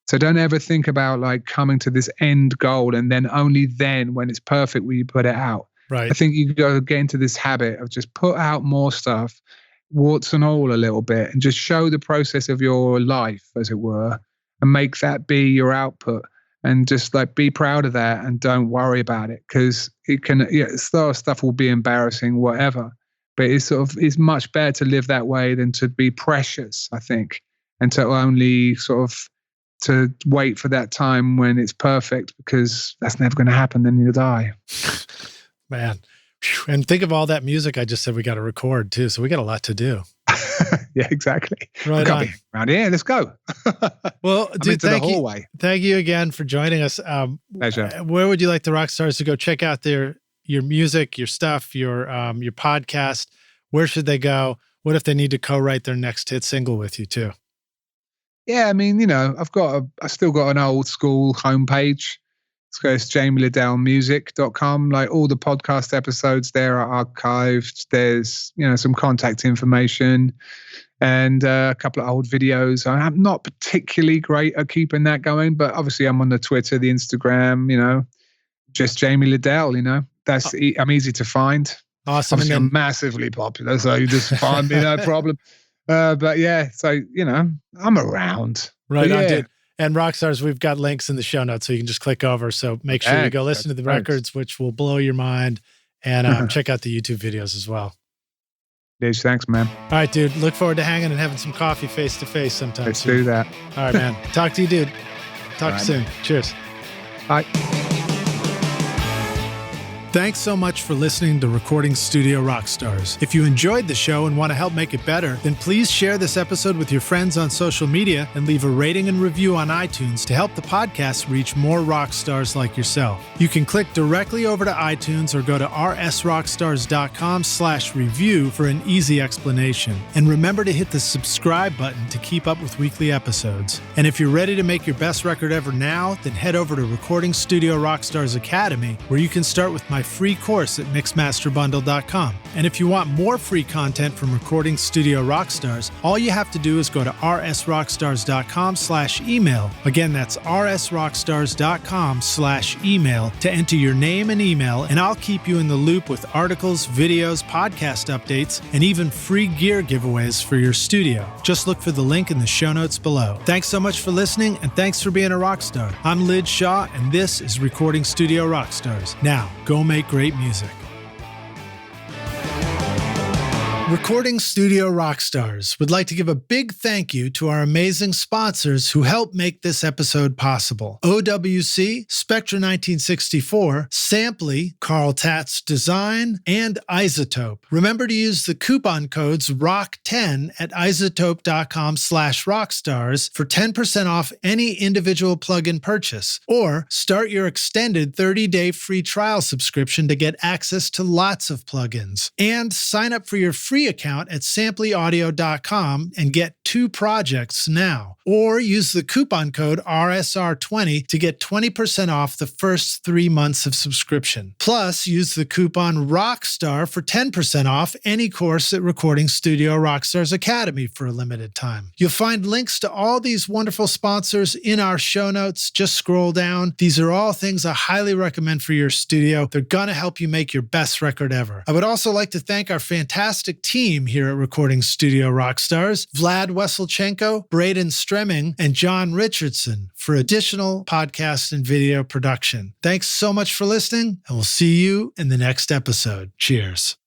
So don't ever think about like coming to this end goal and then only then when it's perfect will you put it out. Right. I think you got to get into this habit of just put out more stuff, warts and all a little bit, and just show the process of your life, as it were, and make that be your output. And just like be proud of that and don't worry about it, because it can, stuff will be embarrassing, whatever. But it's much better to live that way than to be precious, I think, and to only sort of to wait for that time when it's perfect, because that's never going to happen. Then you'll die. Man. And think of all that music I just said we got to record too. So we got a lot to do. Yeah, exactly. Right on. Around here, let's go. Well, dude, thank you again for joining us. Pleasure. Where would you like the rock stars to go check out your music, your stuff, your podcast? Where should they go? What if they need to co-write their next hit single with you too? Yeah, I mean, I've still got an old school homepage. It's JamieLidderdalemusic.com. Like all the podcast episodes there are archived. There's, some contact information and a couple of old videos. I'm not particularly great at keeping that going, but obviously I'm on the Twitter, the Instagram, just Jamie Liddell, I'm easy to find. Awesome. Obviously, I'm massively popular, so you just find me, no problem. But yeah, so, I'm around. Right But on, yeah. dude. And Rockstars, we've got links in the show notes, so you can just click over. So make sure you go listen to the records, which will blow your mind, and check out the YouTube videos as well. Dude, thanks, man. All right, dude. Look forward to hanging and having some coffee face-to-face sometime Let's soon. do that. All right, man. Talk to you, dude. Talk to you soon. Cheers. Bye. Thanks so much for listening to Recording Studio Rockstars. If you enjoyed the show and want to help make it better, then please share this episode with your friends on social media and leave a rating and review on iTunes to help the podcast reach more rock stars like yourself. You can click directly over to iTunes or go to rsrockstars.com/review for an easy explanation. And remember to hit the subscribe button to keep up with weekly episodes. And if you're ready to make your best record ever now, then head over to Recording Studio Rockstars Academy, where you can start with my free course at mixmasterbundle.com. And if you want more free content from Recording Studio Rockstars, all you have to do is go to rsrockstars.com/email. Again, that's rsrockstars.com/email to enter your name and email, and I'll keep you in the loop with articles, videos, podcast updates, and even free gear giveaways for your studio. Just look for the link in the show notes below. Thanks so much for listening, and thanks for being a rock star. I'm Lid Shaw, and this is Recording Studio Rockstars. Now, go make great music. Recording Studio Rockstars would like to give a big thank you to our amazing sponsors who help make this episode possible. OWC, Spectra 1964, Sampley, Carl Tatz Design, and Isotope. Remember to use the coupon codes ROCK10 at isotope.com/rockstars for 10% off any individual plugin purchase, or start your extended 30-day free trial subscription to get access to lots of plugins. And sign up for your free account at sampleyaudio.com and get 2 projects now. Or use the coupon code RSR20 to get 20% off the first 3 months of subscription. Plus, use the coupon ROCKSTAR for 10% off any course at Recording Studio Rockstars Academy for a limited time. You'll find links to all these wonderful sponsors in our show notes. Just scroll down. These are all things I highly recommend for your studio. They're going to help you make your best record ever. I would also like to thank our fantastic team here at Recording Studio Rockstars, Vlad Weselchenko, Braden Stremming, and John Richardson for additional podcast and video production. Thanks so much for listening, and we'll see you in the next episode. Cheers.